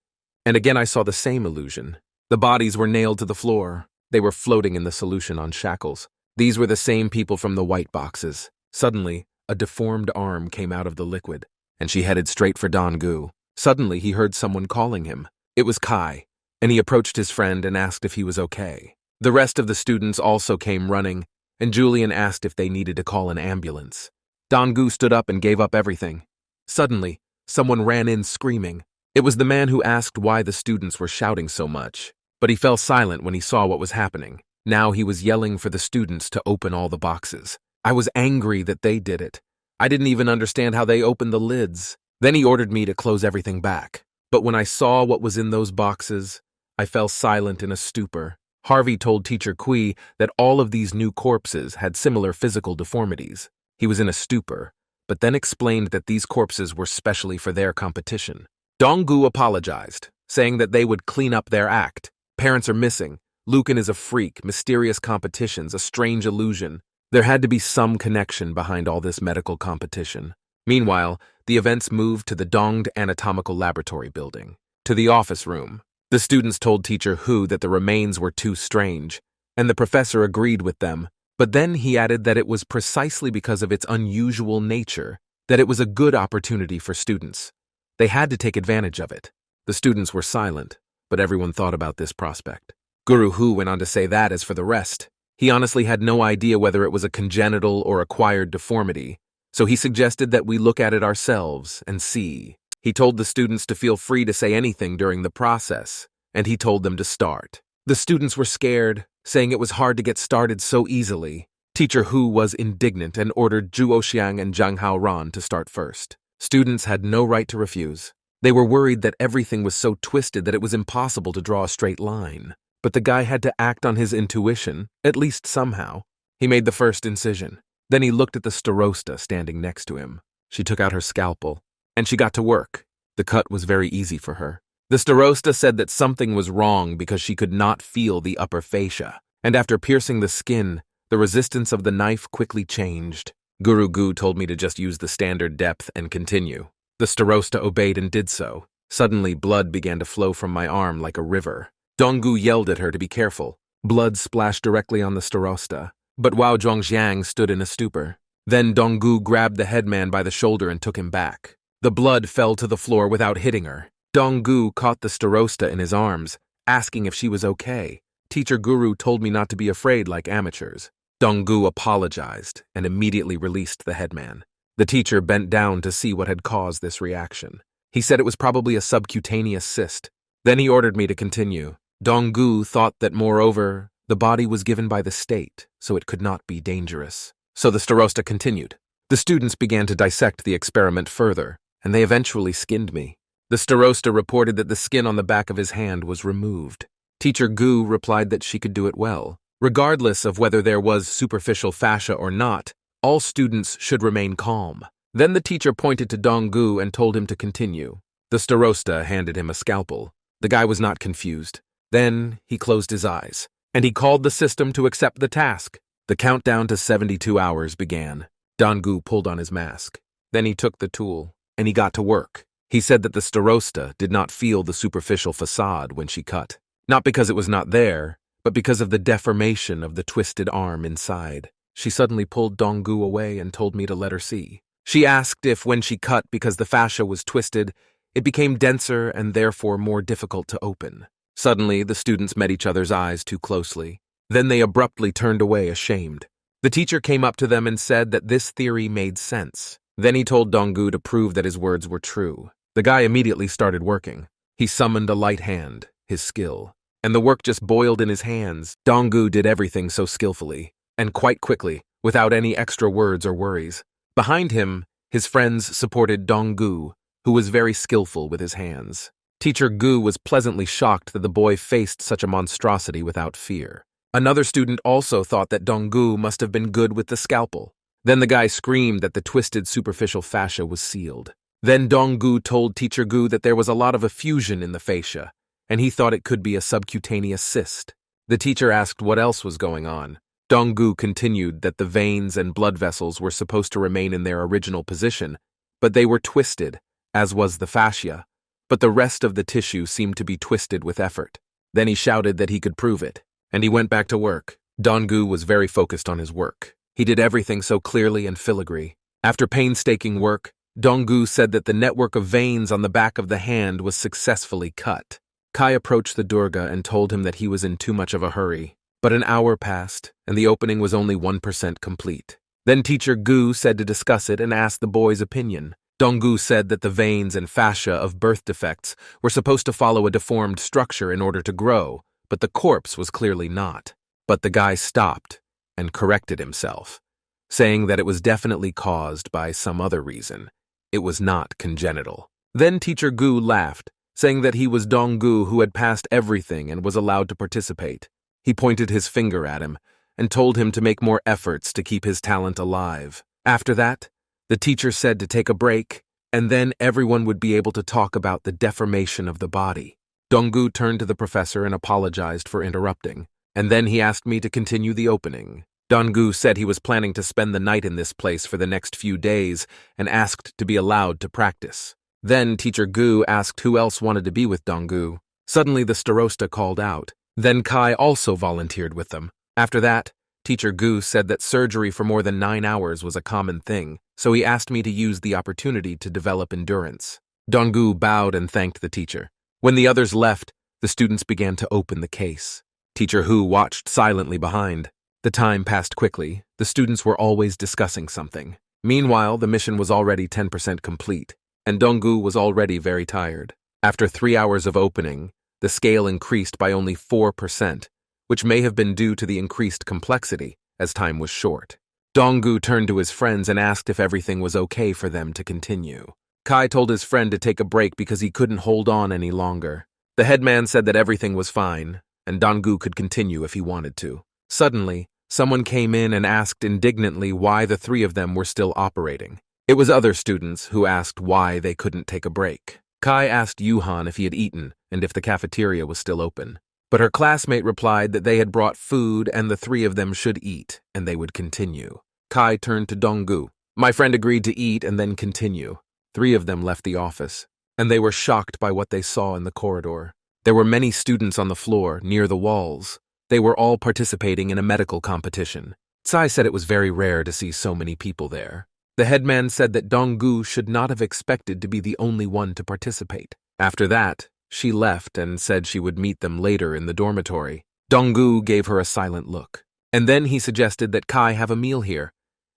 and again I saw the same illusion. The bodies were nailed to the floor. They were floating in the solution on shackles. These were the same people from the white boxes. Suddenly, a deformed arm came out of the liquid, and she headed straight for Dong-gu. Suddenly, he heard someone calling him. It was Kai, and he approached his friend and asked if he was okay. The rest of the students also came running, and Julian asked if they needed to call an ambulance. Dong-gu stood up and gave up everything. Suddenly, someone ran in screaming. It was the man who asked why the students were shouting so much, but he fell silent when he saw what was happening. Now he was yelling for the students to open all the boxes. I was angry that they did it. I didn't even understand how they opened the lids. Then he ordered me to close everything back. But when I saw what was in those boxes, I fell silent in a stupor. Harvey told Teacher Kui that all of these new corpses had similar physical deformities. He was in a stupor, but then explained that these corpses were specially for their competition. Dong-gu apologized, saying that they would clean up their act. Parents are missing. Lucan is a freak, mysterious competitions, a strange illusion. There had to be some connection behind all this medical competition. Meanwhile, the events moved to the Donged Anatomical Laboratory building, to the office room. The students told Teacher Hu that the remains were too strange, and the professor agreed with them, but then he added that it was precisely because of its unusual nature that it was a good opportunity for students. They had to take advantage of it. The students were silent, but everyone thought about this prospect. Guru Hu went on to say that as for the rest, he honestly had no idea whether it was a congenital or acquired deformity, so he suggested that we look at it ourselves and see. He told the students to feel free to say anything during the process, and he told them to start. The students were scared, saying it was hard to get started so easily. Teacher Hu was indignant and ordered Zhu Oxiang and Zhang Haoran to start first. Students had no right to refuse. They were worried that everything was so twisted that it was impossible to draw a straight line. But the guy had to act on his intuition, at least somehow. He made the first incision. Then he looked at the starosta standing next to him. She took out her scalpel, and she got to work. The cut was very easy for her. The starosta said that something was wrong because she could not feel the upper fascia, and after piercing the skin, the resistance of the knife quickly changed. Guru Gu told me to just use the standard depth and continue. The starosta obeyed and did so. Suddenly, blood began to flow from my arm like a river. Dong-gu yelled at her to be careful. Blood splashed directly on the starosta, but Wao Zhongxiang stood in a stupor. Then Dong-gu grabbed the headman by the shoulder and took him back. The blood fell to the floor without hitting her. Dong-gu caught the starosta in his arms, asking if she was okay. Teacher Guru told me not to be afraid like amateurs. Dong-gu apologized and immediately released the headman. The teacher bent down to see what had caused this reaction. He said it was probably a subcutaneous cyst. Then he ordered me to continue. Dong-gu thought that, moreover, the body was given by the state, so it could not be dangerous. So the starosta continued. The students began to dissect the experiment further, and they eventually skinned me. The starosta reported that the skin on the back of his hand was removed. Teacher Gu replied that she could do it well. Regardless of whether there was superficial fascia or not, all students should remain calm. Then the teacher pointed to Dong-gu and told him to continue. The starosta handed him a scalpel. The guy was not confused. Then he closed his eyes, and he called the system to accept the task. The countdown to 72 hours began. Dong-gu pulled on his mask. Then he took the tool, and he got to work. He said that the starosta did not feel the superficial facade when she cut. Not because it was not there, but because of the deformation of the twisted arm inside. She suddenly pulled Dong-gu away and told me to let her see. She asked if when she cut because the fascia was twisted, it became denser and therefore more difficult to open. Suddenly, the students met each other's eyes too closely. Then they abruptly turned away ashamed. The teacher came up to them and said that this theory made sense. Then he told Dong-gu to prove that his words were true. The guy immediately started working. He summoned a light hand, his skill, and the work just boiled in his hands. Dong-gu did everything so skillfully, and quite quickly, without any extra words or worries. Behind him, his friends supported Dong-gu, who was very skillful with his hands. Teacher Gu was pleasantly shocked that the boy faced such a monstrosity without fear. Another student also thought that Dong-gu must have been good with the scalpel. Then the guy screamed that the twisted superficial fascia was sealed. Then Dong-gu told Teacher Gu that there was a lot of effusion in the fascia, and he thought it could be a subcutaneous cyst. The teacher asked what else was going on. Dong-gu continued that the veins and blood vessels were supposed to remain in their original position, but they were twisted, as was the fascia, but the rest of the tissue seemed to be twisted with effort. Then he shouted that he could prove it, and he went back to work. Dong-gu was very focused on his work. He did everything so clearly and filigree. After painstaking work, Dong-gu said that the network of veins on the back of the hand was successfully cut. Kai approached the Durga and told him that he was in too much of a hurry. But an hour passed, and the opening was only 1% complete. Then teacher Gu said to discuss it and asked the boy's opinion. Dong-gu said that the veins and fascia of birth defects were supposed to follow a deformed structure in order to grow, but the corpse was clearly not. But the guy stopped and corrected himself, saying that it was definitely caused by some other reason. It was not congenital. Then teacher Gu laughed, saying that he was Dong-gu who had passed everything and was allowed to participate. He pointed his finger at him and told him to make more efforts to keep his talent alive. After that, the teacher said to take a break, and then everyone would be able to talk about the deformation of the body. Dong-gu turned to the professor and apologized for interrupting, and then he asked me to continue the opening. Dong-gu said he was planning to spend the night in this place for the next few days and asked to be allowed to practice. Then teacher Gu asked who else wanted to be with Dong-gu. Suddenly the starosta called out. Then Kai also volunteered with them. After that, teacher Gu said that surgery for more than 9 hours was a common thing, so he asked me to use the opportunity to develop endurance. Dong-gu bowed and thanked the teacher. When the others left, the students began to open the case. Teacher Hu watched silently behind. The time passed quickly. The students were always discussing something. Meanwhile, the mission was already 10% complete, and Dong-gu was already very tired. After 3 hours of opening, the scale increased by only 4%, which may have been due to the increased complexity, as time was short. Dong-gu turned to his friends and asked if everything was okay for them to continue. Kai told his friend to take a break because he couldn't hold on any longer. The headman said that everything was fine, and Dong-gu could continue if he wanted to. Suddenly, someone came in and asked indignantly why the 3 of them were still operating. It was other students who asked why they couldn't take a break. Kai asked Yuhan if he had eaten and if the cafeteria was still open. But her classmate replied that they had brought food and the 3 of them should eat, and they would continue. Kai turned to Dong-gu. My friend agreed to eat and then continue. 3 of them left the office, and they were shocked by what they saw in the corridor. There were many students on the floor, near the walls. They were all participating in a medical competition. Tsai said it was very rare to see so many people there. The headman said that Dong-gu should not have expected to be the only one to participate. After that, she left and said she would meet them later in the dormitory. Dong-gu gave her a silent look. And then he suggested that Kai have a meal here,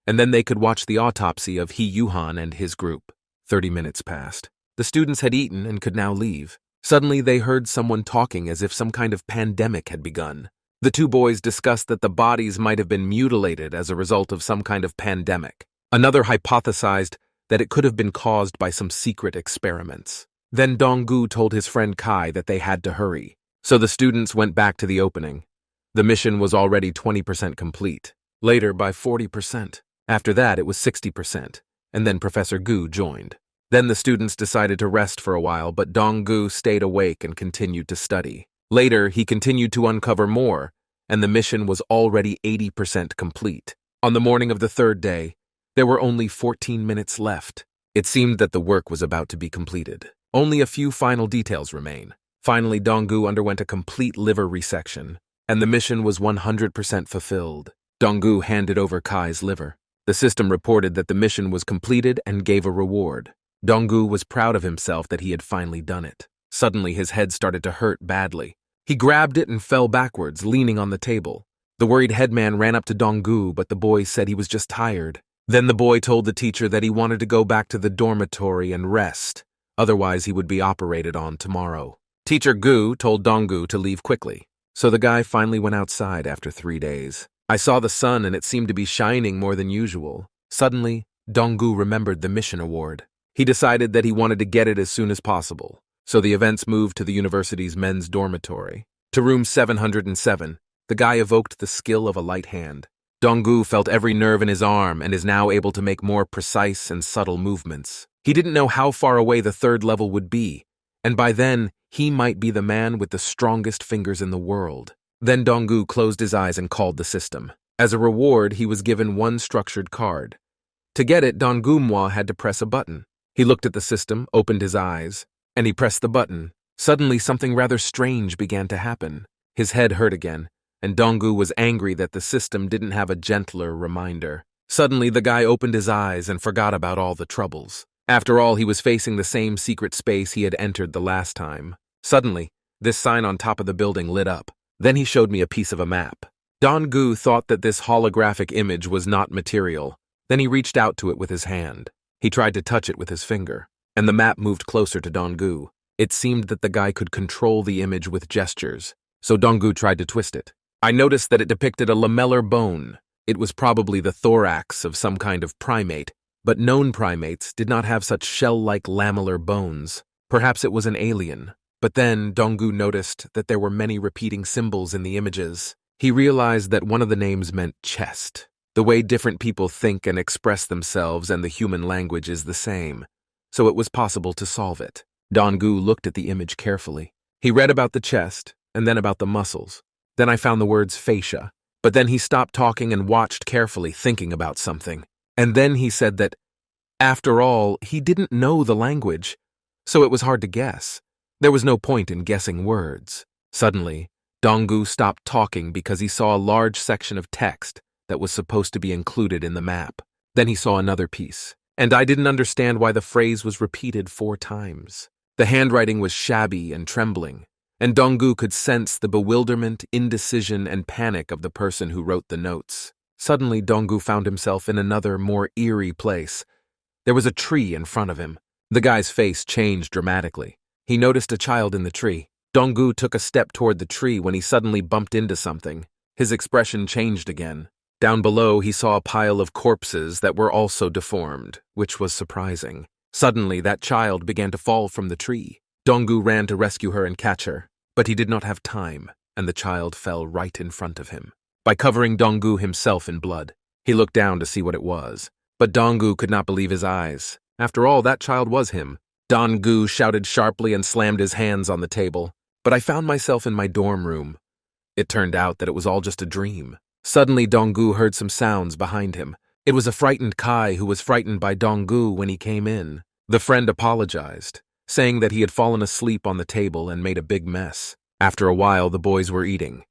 and then they could watch the autopsy of Yuhan and his group. 30 minutes passed. The students had eaten and could now leave. Suddenly they heard someone talking as if some kind of pandemic had begun. The 2 boys discussed that the bodies might have been mutilated as a result of some kind of pandemic. Another hypothesized that it could have been caused by some secret experiments. Then Dong-gu told his friend Kai that they had to hurry. So the students went back to the opening. The mission was already 20% complete, later by 40%. After that, it was 60%, and then Professor Gu joined. Then the students decided to rest for a while, but Dong-gu stayed awake and continued to study. Later, he continued to uncover more, and the mission was already 80% complete. On the morning of the 3rd day, there were only 14 minutes left. It seemed that the work was about to be completed. Only a few final details remain. Finally, Dong-gu underwent a complete liver resection, and the mission was 100% fulfilled. Dong-gu handed over Kai's liver. The system reported that the mission was completed and gave a reward. Dong-gu was proud of himself that he had finally done it. Suddenly, his head started to hurt badly. He grabbed it and fell backwards, leaning on the table. The worried headman ran up to Dong-gu, but the boy said he was just tired. Then the boy told the teacher that he wanted to go back to the dormitory and rest, otherwise he would be operated on tomorrow. Teacher Gu told Dong-gu to leave quickly, so the guy finally went outside after 3 days. I saw the sun and it seemed to be shining more than usual. Suddenly, Dong-gu remembered the mission award. He decided that he wanted to get it as soon as possible, so the events moved to the university's men's dormitory. To room 707, the guy evoked the skill of a light hand. Dong-gu felt every nerve in his arm and is now able to make more precise and subtle movements. He didn't know how far away the 3rd level would be, and by then, he might be the man with the strongest fingers in the world. Then Donggu closed his eyes and called the system. As a reward, he was given one structured card. To get it, Donggu had to press a button. He looked at the system, opened his eyes, and he pressed the button. Suddenly, something rather strange began to happen. His head hurt again, and Donggu was angry that the system didn't have a gentler reminder. Suddenly, the guy opened his eyes and forgot about all the troubles. After all, he was facing the same secret space he had entered the last time. Suddenly, this sign on top of the building lit up. Then he showed me a piece of a map. Donggu thought that this holographic image was not material. Then he reached out to it with his hand. He tried to touch it with his finger, and the map moved closer to Donggu. It seemed that the guy could control the image with gestures, so Donggu tried to twist it. I noticed that it depicted a lamellar bone. It was probably the thorax of some kind of primate, but known primates did not have such shell-like lamellar bones. Perhaps it was an alien. But then Donggu noticed that there were many repeating symbols in the images. He realized that one of the names meant chest. The way different people think and express themselves and the human language is the same, so it was possible to solve it. Donggu looked at the image carefully. He read about the chest, and then about the muscles. Then I found the words fascia. But then he stopped talking and watched carefully, thinking about something. And then he said that, after all, he didn't know the language, so it was hard to guess. There was no point in guessing words. Suddenly, Donggu stopped talking because he saw a large section of text that was supposed to be included in the map. Then he saw another piece, and I didn't understand why the phrase was repeated 4 times. The handwriting was shabby and trembling, and Donggu could sense the bewilderment, indecision, and panic of the person who wrote the notes. Suddenly, Donggu found himself in another, more eerie place. There was a tree in front of him. The guy's face changed dramatically. He noticed a child in the tree. Donggu took a step toward the tree when he suddenly bumped into something. His expression changed again. Down below, he saw a pile of corpses that were also deformed, which was surprising. Suddenly, that child began to fall from the tree. Donggu ran to rescue her and catch her, but he did not have time, and the child fell right in front of him. By covering Donggu himself in blood, he looked down to see what it was. But Donggu could not believe his eyes. After all, that child was him. Donggu shouted sharply and slammed his hands on the table. But I found myself in my dorm room. It turned out that it was all just a dream. Suddenly, Donggu heard some sounds behind him. It was a frightened Kai who was frightened by Donggu when he came in. The friend apologized, saying that he had fallen asleep on the table and made a big mess. After a while, the boys were eating.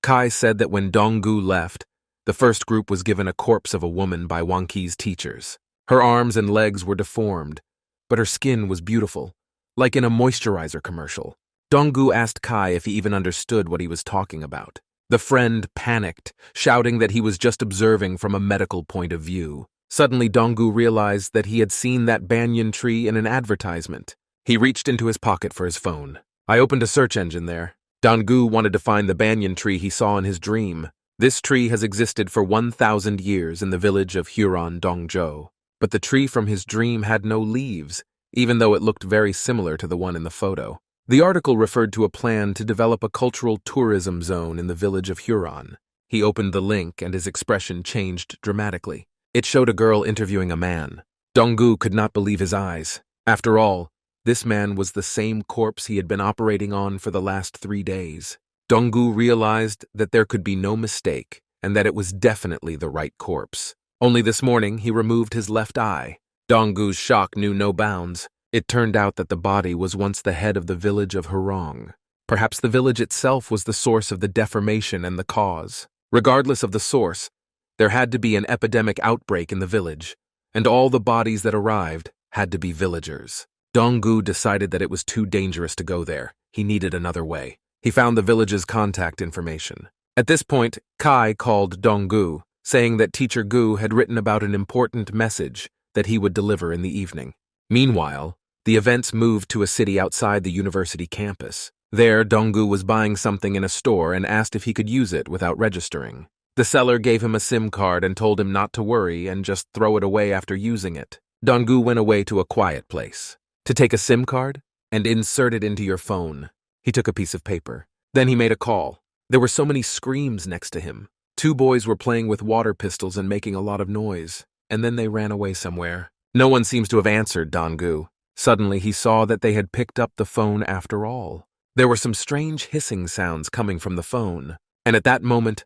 Kai said that when Donggu left, the first group was given a corpse of a woman by Wanqi's teachers. Her arms and legs were deformed, but her skin was beautiful, like in a moisturizer commercial. Donggu asked Kai if he even understood what he was talking about. The friend panicked, shouting that he was just observing from a medical point of view. Suddenly, Donggu realized that he had seen that banyan tree in an advertisement. He reached into his pocket for his phone. I opened a search engine there. Donggu wanted to find the banyan tree he saw in his dream. This tree has existed for 1,000 years in the village of Huron Dongzhou. But the tree from his dream had no leaves, even though it looked very similar to the one in the photo. The article referred to a plan to develop a cultural tourism zone in the village of Huron. He opened the link and his expression changed dramatically. It showed a girl interviewing a man. Donggu could not believe his eyes. After all, this man was the same corpse he had been operating on for the last 3 days. Donggu realized that there could be no mistake and that it was definitely the right corpse. Only this morning, he removed his left eye. Donggu's shock knew no bounds. It turned out that the body was once the head of the village of Hurong. Perhaps the village itself was the source of the deformation and the cause. Regardless of the source, there had to be an epidemic outbreak in the village, and all the bodies that arrived had to be villagers. Donggu decided that it was too dangerous to go there. He needed another way. He found the village's contact information. At this point, Kai called Donggu, saying that Teacher Gu had written about an important message that he would deliver in the evening. Meanwhile, the events moved to a city outside the university campus. There, Donggu was buying something in a store and asked if he could use it without registering. The seller gave him a SIM card and told him not to worry and just throw it away after using it. Donggu went away to a quiet place. To take a SIM card and insert it into your phone. He took a piece of paper. Then he made a call. There were so many screams next to him. 2 boys were playing with water pistols and making a lot of noise, and then they ran away somewhere. No one seems to have answered Donggu. Suddenly, he saw that they had picked up the phone after all. There were some strange hissing sounds coming from the phone, and at that moment,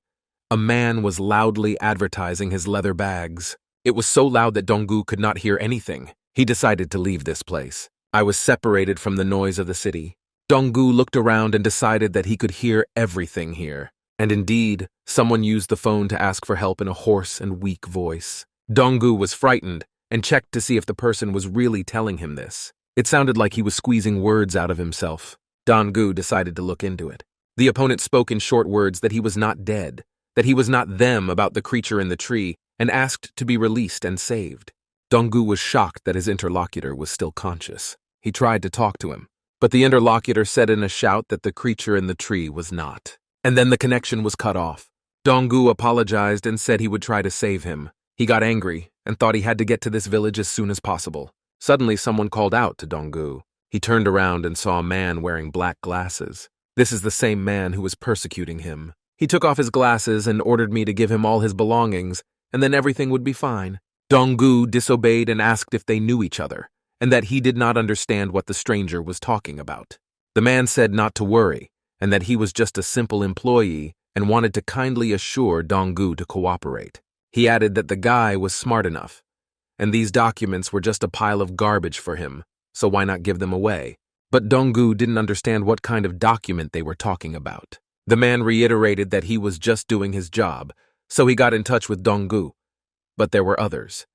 a man was loudly advertising his leather bags. It was so loud that Donggu could not hear anything. He decided to leave this place. I was separated from the noise of the city. Donggu looked around and decided that he could hear everything here. And indeed, someone used the phone to ask for help in a hoarse and weak voice. Donggu was frightened and checked to see if the person was really telling him this. It sounded like he was squeezing words out of himself. Donggu decided to look into it. The opponent spoke in short words that he was not dead, that he was not them about the creature in the tree, and asked to be released and saved. Donggu was shocked that his interlocutor was still conscious. He tried to talk to him, but the interlocutor said in a shout that the creature in the tree was not. And then the connection was cut off. Donggu apologized and said he would try to save him. He got angry and thought he had to get to this village as soon as possible. Suddenly someone called out to Donggu. He turned around and saw a man wearing black glasses. This is the same man who was persecuting him. He took off his glasses and ordered me to give him all his belongings, and then everything would be fine. Donggu disobeyed and asked if they knew each other, and that he did not understand what the stranger was talking about. The man said not to worry, and that he was just a simple employee and wanted to kindly assure Donggu to cooperate. He added that the guy was smart enough, and these documents were just a pile of garbage for him, so why not give them away? But Donggu didn't understand what kind of document they were talking about. The man reiterated that he was just doing his job, so he got in touch with Donggu. But there were others.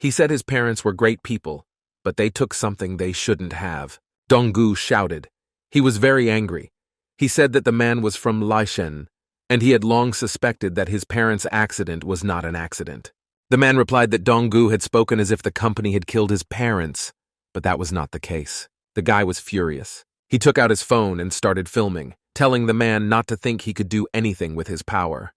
He said his parents were great people, but they took something they shouldn't have. Donggu shouted. He was very angry. He said that the man was from Laishen, and he had long suspected that his parents' accident was not an accident. The man replied that Donggu had spoken as if the company had killed his parents, but that was not the case. The guy was furious. He took out his phone and started filming, telling the man not to think he could do anything with his power.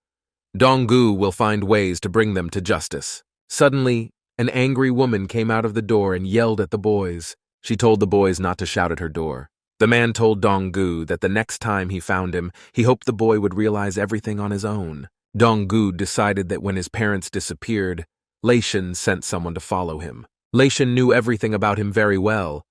Donggu will find ways to bring them to justice. Suddenly, an angry woman came out of the door and yelled at the boys. She told the boys not to shout at her door. The man told Donggu that the next time he found him, he hoped the boy would realize everything on his own. Donggu decided that when his parents disappeared, Laishen sent someone to follow him. Laishen knew everything about him very well.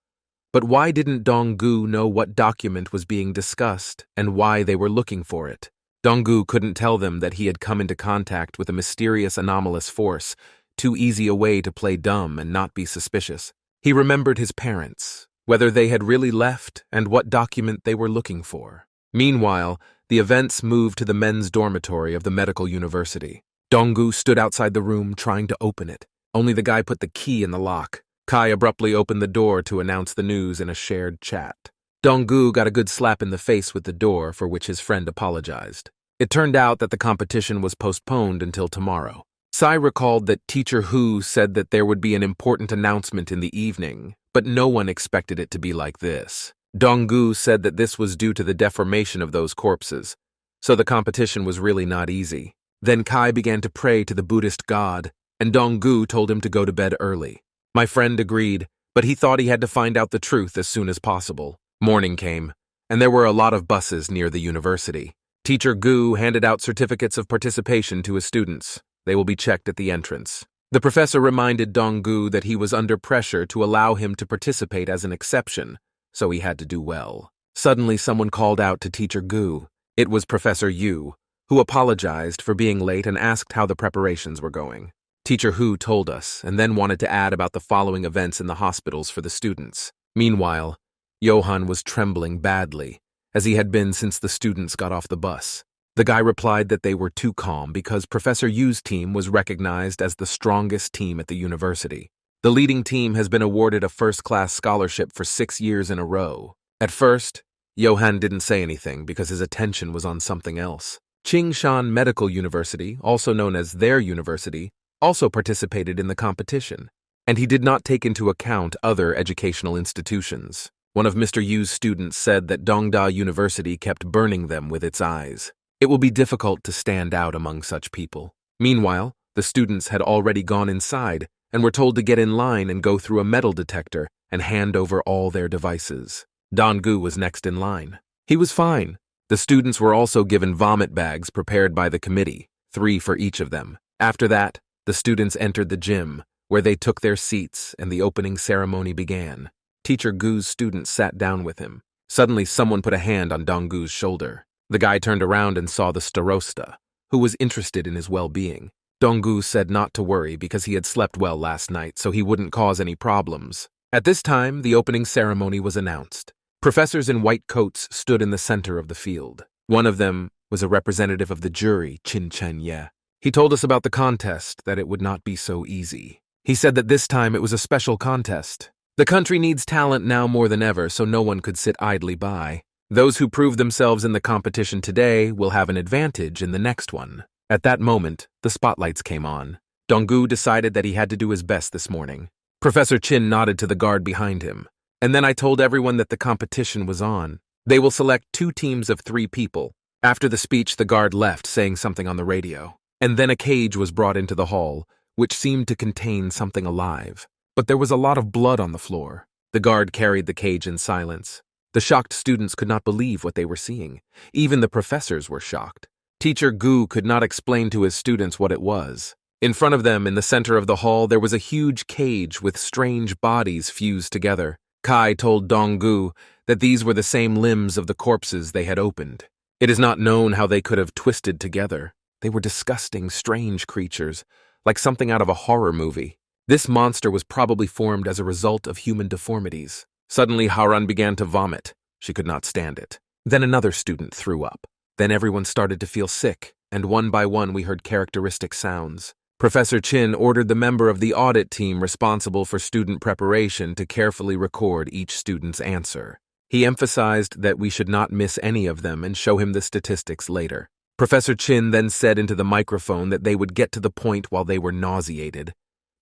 But why didn't Donggu know what document was being discussed and why they were looking for it? Donggu couldn't tell them that he had come into contact with a mysterious anomalous force, too easy a way to play dumb and not be suspicious. He remembered his parents, whether they had really left and what document they were looking for. Meanwhile, the events moved to the men's dormitory of the medical university. Donggu stood outside the room trying to open it. Only the guy put the key in the lock. Kai abruptly opened the door to announce the news in a shared chat. Donggu got a good slap in the face with the door, for which his friend apologized. It turned out that the competition was postponed until tomorrow. Sai recalled that Teacher Hu said that there would be an important announcement in the evening, but no one expected it to be like this. Donggu said that this was due to the deformation of those corpses, so the competition was really not easy. Then Kai began to pray to the Buddhist god, and Donggu told him to go to bed early. My friend agreed, but he thought he had to find out the truth as soon as possible. Morning came, and there were a lot of buses near the university. Teacher Gu handed out certificates of participation to his students. They will be checked at the entrance. The professor reminded Donggu that he was under pressure to allow him to participate as an exception, so he had to do well. Suddenly someone called out to Teacher Gu. It was Professor Yu, who apologized for being late and asked how the preparations were going. Teacher Hu told us, and then wanted to add about the following events in the hospitals for the students. Meanwhile, Johann was trembling badly, as he had been since the students got off the bus. The guy replied that they were too calm because Professor Yu's team was recognized as the strongest team at the university. The leading team has been awarded a first-class scholarship for 6 years in a row. At first, Johann didn't say anything because his attention was on something else. Qingshan Medical University, also known as their university, also participated in the competition, and he did not take into account other educational institutions. One of Mr. Yu's students said that Dongda University kept burning them with its eyes. It will be difficult to stand out among such people. Meanwhile, the students had already gone inside and were told to get in line and go through a metal detector and hand over all their devices. Donggu was next in line. He was fine. The students were also given vomit bags prepared by the committee, 3 for each of them. After that, the students entered the gym, where they took their seats and the opening ceremony began. Teacher Gu's students sat down with him. Suddenly, someone put a hand on Donggu's shoulder. The guy turned around and saw the starosta, who was interested in his well-being. Donggu said not to worry because he had slept well last night, so he wouldn't cause any problems. At this time, the opening ceremony was announced. Professors in white coats stood in the center of the field. One of them was a representative of the jury, Qin Chen-ye. He told us about the contest, that it would not be so easy. He said that this time it was a special contest. The country needs talent now more than ever, so no one could sit idly by. Those who prove themselves in the competition today will have an advantage in the next one. At that moment, the spotlights came on. Donggu decided that he had to do his best this morning. Professor Qin nodded to the guard behind him. And then I told everyone that the competition was on. They will select 2 teams of 3 people. After the speech, the guard left, saying something on the radio. And then a cage was brought into the hall, which seemed to contain something alive. But there was a lot of blood on the floor. The guard carried the cage in silence. The shocked students could not believe what they were seeing. Even the professors were shocked. Teacher Gu could not explain to his students what it was. In front of them, in the center of the hall, there was a huge cage with strange bodies fused together. Kai told Donggu that these were the same limbs of the corpses they had opened. It is not known how they could have twisted together. They were disgusting, strange creatures, like something out of a horror movie. This monster was probably formed as a result of human deformities. Suddenly, Haran began to vomit. She could not stand it. Then another student threw up. Then everyone started to feel sick, and one by one we heard characteristic sounds. Professor Qin ordered the member of the audit team responsible for student preparation to carefully record each student's answer. He emphasized that we should not miss any of them and show him the statistics later. Professor Qin then said into the microphone that they would get to the point while they were nauseated.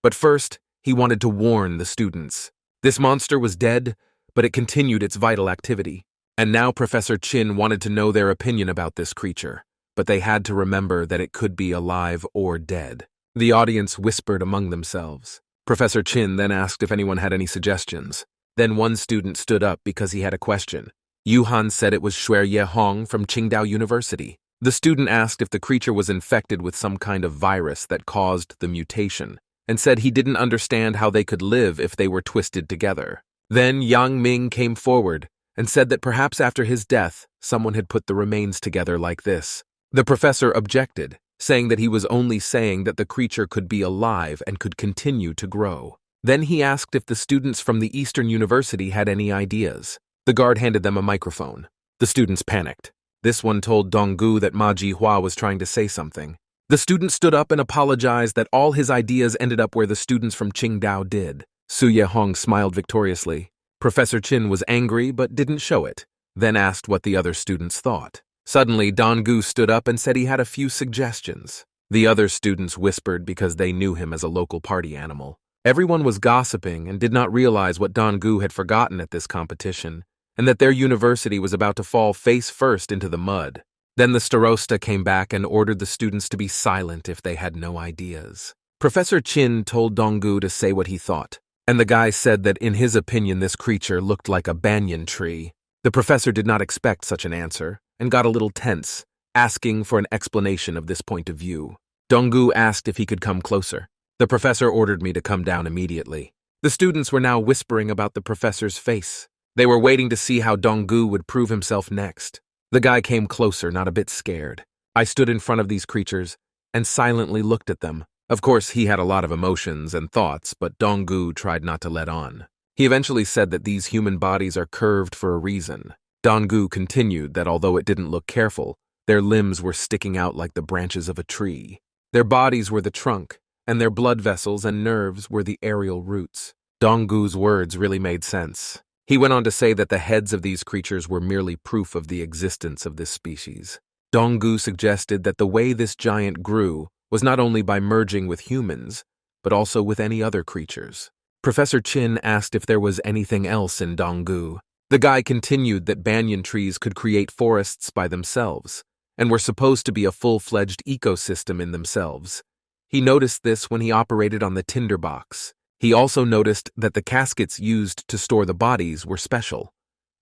But first, he wanted to warn the students. This monster was dead, but it continued its vital activity. And now Professor Qin wanted to know their opinion about this creature, but they had to remember that it could be alive or dead. The audience whispered among themselves. Professor Qin then asked if anyone had any suggestions. Then one student stood up because he had a question. Yuhan said it was Shui Ye Hong from Qingdao University. The student asked if the creature was infected with some kind of virus that caused the mutation, and said he didn't understand how they could live if they were twisted together. Then Yang Ming came forward and said that perhaps after his death, someone had put the remains together like this. The professor objected, saying that he was only saying that the creature could be alive and could continue to grow. Then he asked if the students from the Eastern University had any ideas. The guard handed them a microphone. The students panicked. This one told Donggu that Ma Jihua was trying to say something. The student stood up and apologized that all his ideas ended up where the students from Qingdao did. Su Ye Hong smiled victoriously. Professor Qin was angry but didn't show it, then asked what the other students thought. Suddenly, Donggu stood up and said he had a few suggestions. The other students whispered because they knew him as a local party animal. Everyone was gossiping and did not realize what Donggu had forgotten at this competition, and that their university was about to fall face first into the mud. Then the starosta came back and ordered the students to be silent if they had no ideas. Professor Qin told Donggu to say what he thought, and the guy said that in his opinion this creature looked like a banyan tree. The professor did not expect such an answer, and got a little tense, asking for an explanation of this point of view. Donggu asked if he could come closer. The professor ordered me to come down immediately. The students were now whispering about the professor's face. They were waiting to see how Donggu would prove himself next. The guy came closer, not a bit scared. I stood in front of these creatures and silently looked at them. Of course, he had a lot of emotions and thoughts, but Donggu tried not to let on. He eventually said that these human bodies are curved for a reason. Donggu continued that although it didn't look careful, their limbs were sticking out like the branches of a tree. Their bodies were the trunk, and their blood vessels and nerves were the aerial roots. Donggu's words really made sense. He went on to say that the heads of these creatures were merely proof of the existence of this species. Donggu suggested that the way this giant grew was not only by merging with humans, but also with any other creatures. Professor Qin asked if there was anything else in Donggu. The guy continued that banyan trees could create forests by themselves, and were supposed to be a full-fledged ecosystem in themselves. He noticed this when he operated on the tinderbox. He also noticed that the caskets used to store the bodies were special.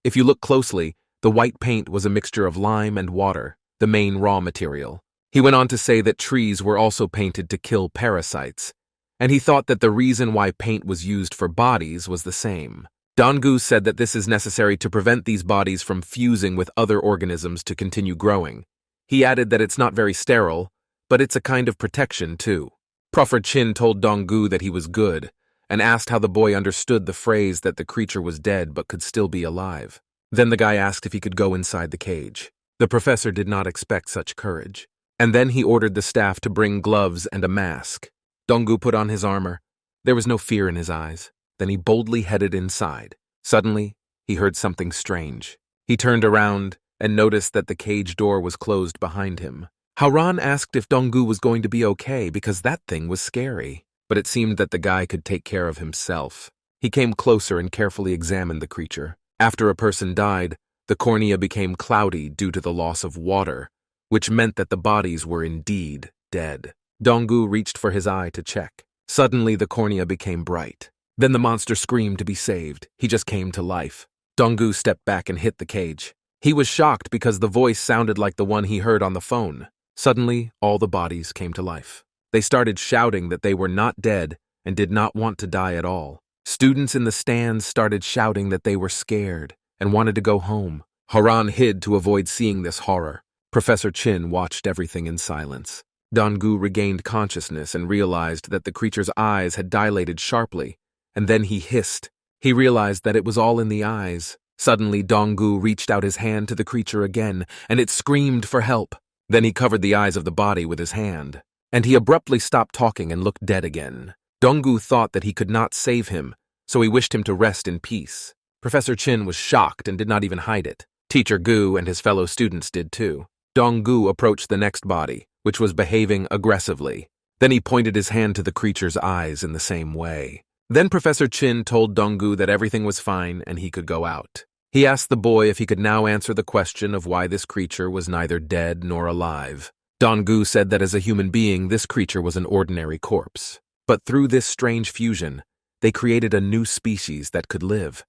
If you look closely, the white paint was a mixture of lime and water, the main raw material. He went on to say that trees were also painted to kill parasites, and he thought that the reason why paint was used for bodies was the same. Donggu said that this is necessary to prevent these bodies from fusing with other organisms to continue growing. He added that it's not very sterile, but it's a kind of protection too. Professor Chin told Donggu that he was good, and asked how the boy understood the phrase that the creature was dead but could still be alive. Then the guy asked if he could go inside the cage. The professor did not expect such courage. And then he ordered the staff to bring gloves and a mask. Donggu put on his armor. There was no fear in his eyes. Then he boldly headed inside. Suddenly, he heard something strange. He turned around and noticed that the cage door was closed behind him. Haran asked if Donggu was going to be okay because that thing was scary. But it seemed that the guy could take care of himself. He came closer and carefully examined the creature. After a person died, the cornea became cloudy due to the loss of water, which meant that the bodies were indeed dead. Donggu reached for his eye to check. Suddenly, the cornea became bright. Then the monster screamed to be saved. He just came to life. Donggu stepped back and hit the cage. He was shocked because the voice sounded like the one he heard on the phone. Suddenly, all the bodies came to life. They started shouting that they were not dead and did not want to die at all. Students in the stands started shouting that they were scared and wanted to go home. Haran hid to avoid seeing this horror. Professor Chin watched everything in silence. Donggu regained consciousness and realized that the creature's eyes had dilated sharply, and then he hissed. He realized that it was all in the eyes. Suddenly, Donggu reached out his hand to the creature again, and it screamed for help. Then he covered the eyes of the body with his hand, and he abruptly stopped talking and looked dead again. Donggu thought that he could not save him, so he wished him to rest in peace. Professor Chin was shocked and did not even hide it. Teacher Gu and his fellow students did too. Donggu approached the next body, which was behaving aggressively. Then he pointed his hand to the creature's eyes in the same way. Then Professor Chin told Donggu that everything was fine and he could go out. He asked the boy if he could now answer the question of why this creature was neither dead nor alive. Donggu said that as a human being, this creature was an ordinary corpse. But through this strange fusion, they created a new species that could live.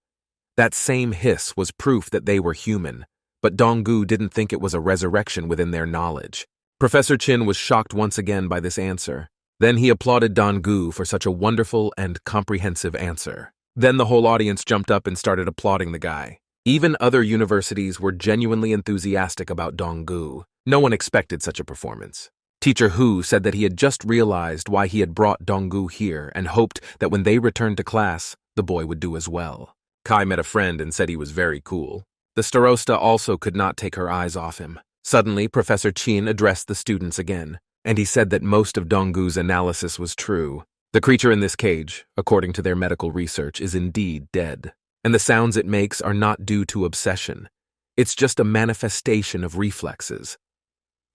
That same hiss was proof that they were human, but Donggu didn't think it was a resurrection within their knowledge. Professor Chin was shocked once again by this answer. Then he applauded Donggu for such a wonderful and comprehensive answer. Then the whole audience jumped up and started applauding the guy. Even other universities were genuinely enthusiastic about Donggu. No one expected such a performance. Teacher Hu said that he had just realized why he had brought Donggu here and hoped that when they returned to class, the boy would do as well. Kai met a friend and said he was very cool. The starosta also could not take her eyes off him. Suddenly, Professor Chin addressed the students again, and he said that most of Donggu's analysis was true. The creature in this cage, according to their medical research, is indeed dead. And the sounds it makes are not due to obsession. It's just a manifestation of reflexes.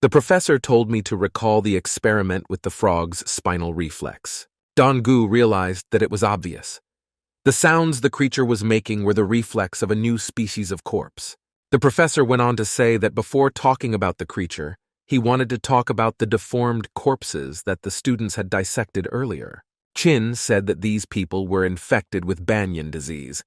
The professor told me to recall the experiment with the frog's spinal reflex. Donggu realized that it was obvious. The sounds the creature was making were the reflex of a new species of corpse. The professor went on to say that before talking about the creature, he wanted to talk about the deformed corpses that the students had dissected earlier. Chin said that these people were infected with banyan disease.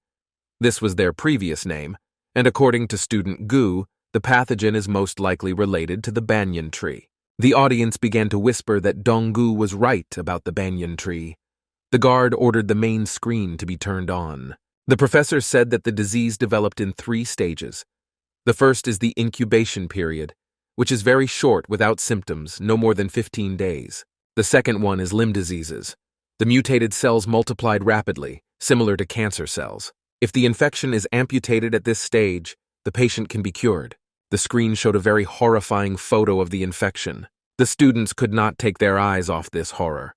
This was their previous name, and according to student Gu, the pathogen is most likely related to the banyan tree. The audience began to whisper that Donggu was right about the banyan tree. The guard ordered the main screen to be turned on. The professor said that the disease developed in 3 stages. The first is the incubation period, which is very short without symptoms, no more than 15 days. The second one is limb diseases. The mutated cells multiplied rapidly, similar to cancer cells. If the infection is amputated at this stage, the patient can be cured. The screen showed a very horrifying photo of the infection. The students could not take their eyes off this horror.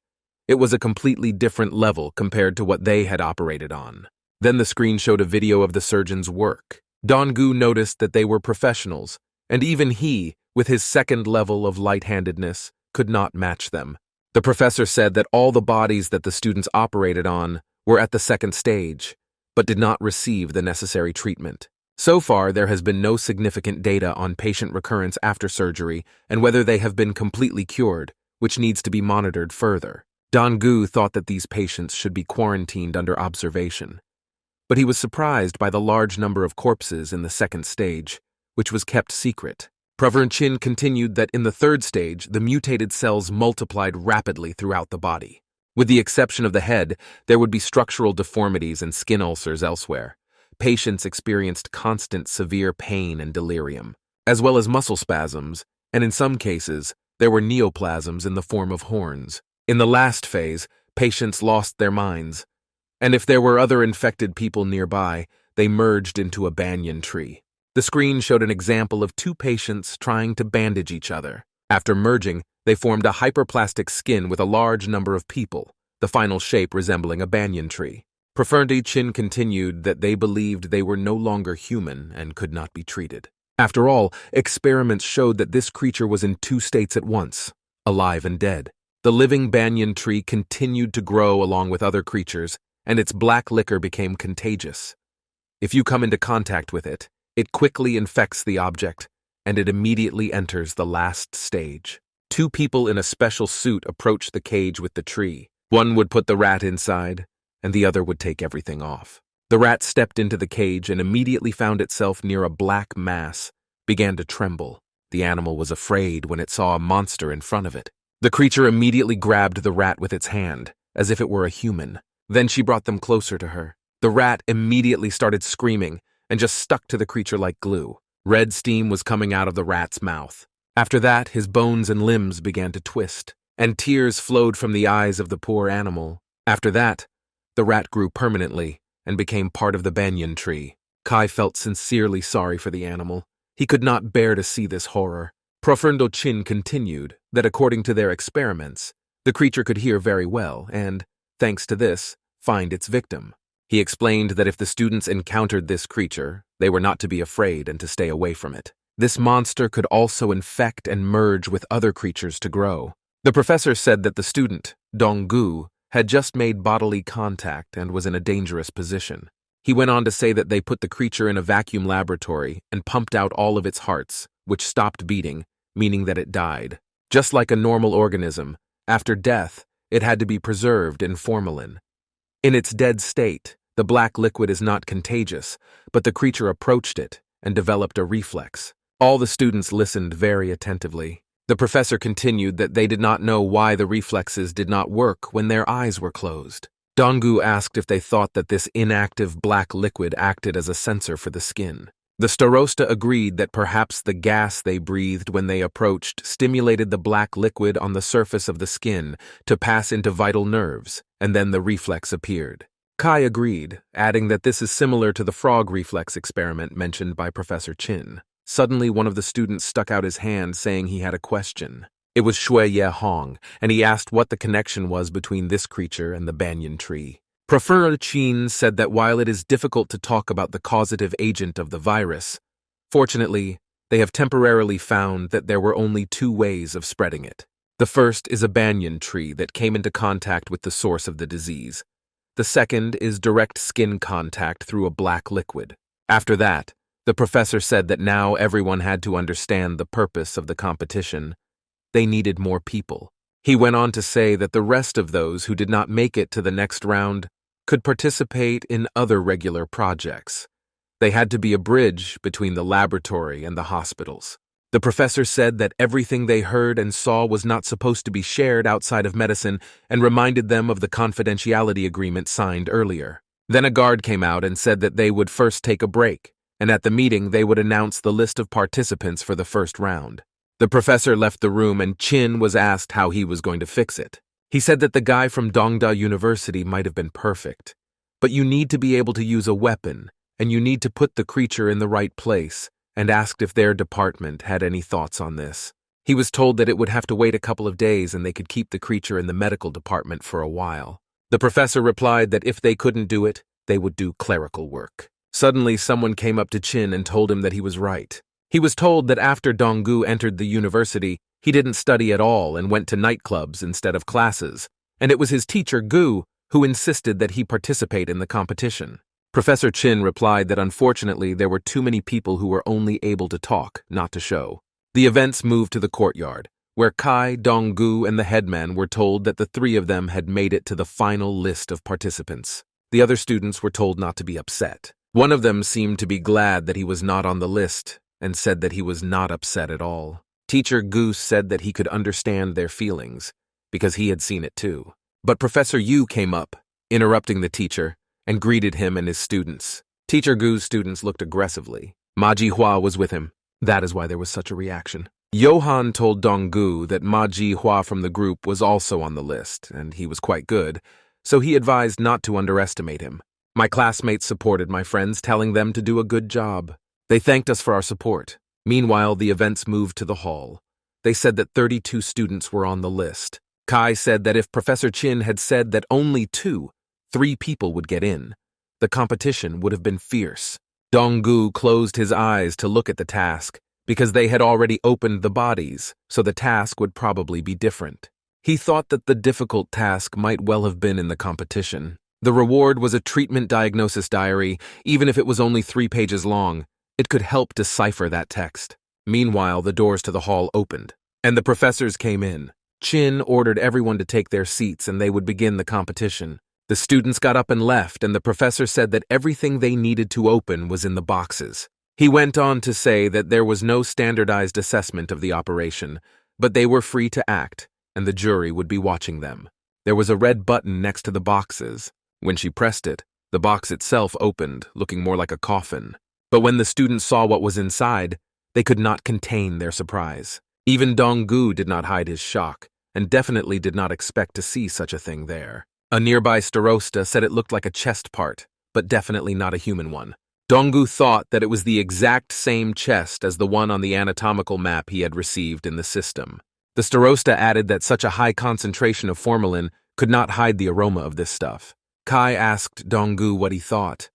It was a completely different level compared to what they had operated on. Then the screen showed a video of the surgeon's work. Donggu noticed that they were professionals, and even he, with his second level of light-handedness, could not match them. The professor said that all the bodies that the students operated on were at the second stage, but did not receive the necessary treatment. So far, there has been no significant data on patient recurrence after surgery and whether they have been completely cured, which needs to be monitored further. Donggu thought that these patients should be quarantined under observation, but he was surprised by the large number of corpses in the second stage, which was kept secret. Professor Chin continued that in the third stage, the mutated cells multiplied rapidly throughout the body. With the exception of the head, there would be structural deformities and skin ulcers elsewhere. Patients experienced constant severe pain and delirium, as well as muscle spasms, and in some cases, there were neoplasms in the form of horns. In the last phase, patients lost their minds, and if there were other infected people nearby, they merged into a banyan tree. The screen showed an example of two patients trying to bandage each other. After merging, they formed a hyperplastic skin with a large number of people, the final shape resembling a banyan tree. Professor Chin continued that they believed they were no longer human and could not be treated. After all, experiments showed that this creature was in two states at once, alive and dead. The living banyan tree continued to grow along with other creatures, and its black liquor became contagious. If you come into contact with it, it quickly infects the object, and it immediately enters the last stage. Two people in a special suit approached the cage with the tree. One would put the rat inside, and the other would take everything off. The rat stepped into the cage and immediately found itself near a black mass, began to tremble. The animal was afraid when it saw a monster in front of it. The creature immediately grabbed the rat with its hand, as if it were a human. Then she brought them closer to her. The rat immediately started screaming and just stuck to the creature like glue. Red steam was coming out of the rat's mouth. After that, his bones and limbs began to twist, and tears flowed from the eyes of the poor animal. After that, the rat grew permanently and became part of the banyan tree. Kai felt sincerely sorry for the animal. He could not bear to see this horror. Professor Chin continued that according to their experiments, the creature could hear very well and, thanks to this, find its victim. He explained that if the students encountered this creature, they were not to be afraid and to stay away from it. This monster could also infect and merge with other creatures to grow. The professor said that the student, Donggu, had just made bodily contact and was in a dangerous position. He went on to say that they put the creature in a vacuum laboratory and pumped out all of its hearts, which stopped beating, meaning that it died. Just like a normal organism, after death, it had to be preserved in formalin. In its dead state, the black liquid is not contagious, but the creature approached it and developed a reflex. All the students listened very attentively. The professor continued that they did not know why the reflexes did not work when their eyes were closed. Donggu asked if they thought that this inactive black liquid acted as a sensor for the skin. The starosta agreed that perhaps the gas they breathed when they approached stimulated the black liquid on the surface of the skin to pass into vital nerves, and then the reflex appeared. Kai agreed, adding that this is similar to the frog reflex experiment mentioned by Professor Chin. Suddenly, one of the students stuck out his hand saying he had a question. It was Shui Ye Hong, and he asked what the connection was between this creature and the banyan tree. Professor Chin said that while it is difficult to talk about the causative agent of the virus, fortunately, they have temporarily found that there were only two ways of spreading it. The first is a banyan tree that came into contact with the source of the disease. The second is direct skin contact through a black liquid. After that, the professor said that now everyone had to understand the purpose of the competition. They needed more people. He went on to say that the rest of those who did not make it to the next round could participate in other regular projects. They had to be a bridge between the laboratory and the hospitals. The professor said that everything they heard and saw was not supposed to be shared outside of medicine and reminded them of the confidentiality agreement signed earlier. Then a guard came out and said that they would first take a break, and at the meeting they would announce the list of participants for the first round. The professor left the room and Chin was asked how he was going to fix it. He said that the guy from Dongda University might have been perfect, but you need to be able to use a weapon, and you need to put the creature in the right place, and asked if their department had any thoughts on this. He was told that it would have to wait a couple of days and they could keep the creature in the medical department for a while. The professor replied that if they couldn't do it, they would do clerical work. Suddenly, someone came up to Chin and told him that he was right. He was told that after Donggu entered the university, he didn't study at all and went to nightclubs instead of classes, and it was his teacher Gu who insisted that he participate in the competition. Professor Chin replied that unfortunately there were too many people who were only able to talk, not to show. The events moved to the courtyard, where Kai, Donggu, and the headman were told that the three of them had made it to the final list of participants. The other students were told not to be upset. One of them seemed to be glad that he was not on the list, and said that he was not upset at all. Teacher Goose said that he could understand their feelings, because he had seen it too. But Professor Yu came up, interrupting the teacher, and greeted him and his students. Teacher Gu's students looked aggressively. Ma Jihua was with him. That is why there was such a reaction. Johan told Donggu that Ma Jihua from the group was also on the list, and he was quite good, so he advised not to underestimate him. My classmates supported my friends, telling them to do a good job. They thanked us for our support. Meanwhile, the events moved to the hall. They said that 32 students were on the list. Kai said that if Professor Chin had said that only 3 people would get in, the competition would have been fierce. Donggu closed his eyes to look at the task, because they had already opened the bodies, so the task would probably be different. He thought that the difficult task might well have been in the competition. The reward was a treatment diagnosis diary. Even if it was only 3 pages long, it could help decipher that text. Meanwhile, the doors to the hall opened, and the professors came in. Chin ordered everyone to take their seats and they would begin the competition. The students got up and left, and the professor said that everything they needed to open was in the boxes. He went on to say that there was no standardized assessment of the operation, but they were free to act, and the jury would be watching them. There was a red button next to the boxes. When she pressed it, the box itself opened, looking more like a coffin. But when the students saw what was inside, they could not contain their surprise. Even Donggu did not hide his shock, and definitely did not expect to see such a thing there. A nearby starosta said it looked like a chest part, but definitely not a human one. Donggu thought that it was the exact same chest as the one on the anatomical map he had received in the system. The starosta added that such a high concentration of formalin could not hide the aroma of this stuff. Kai asked Donggu what he thought.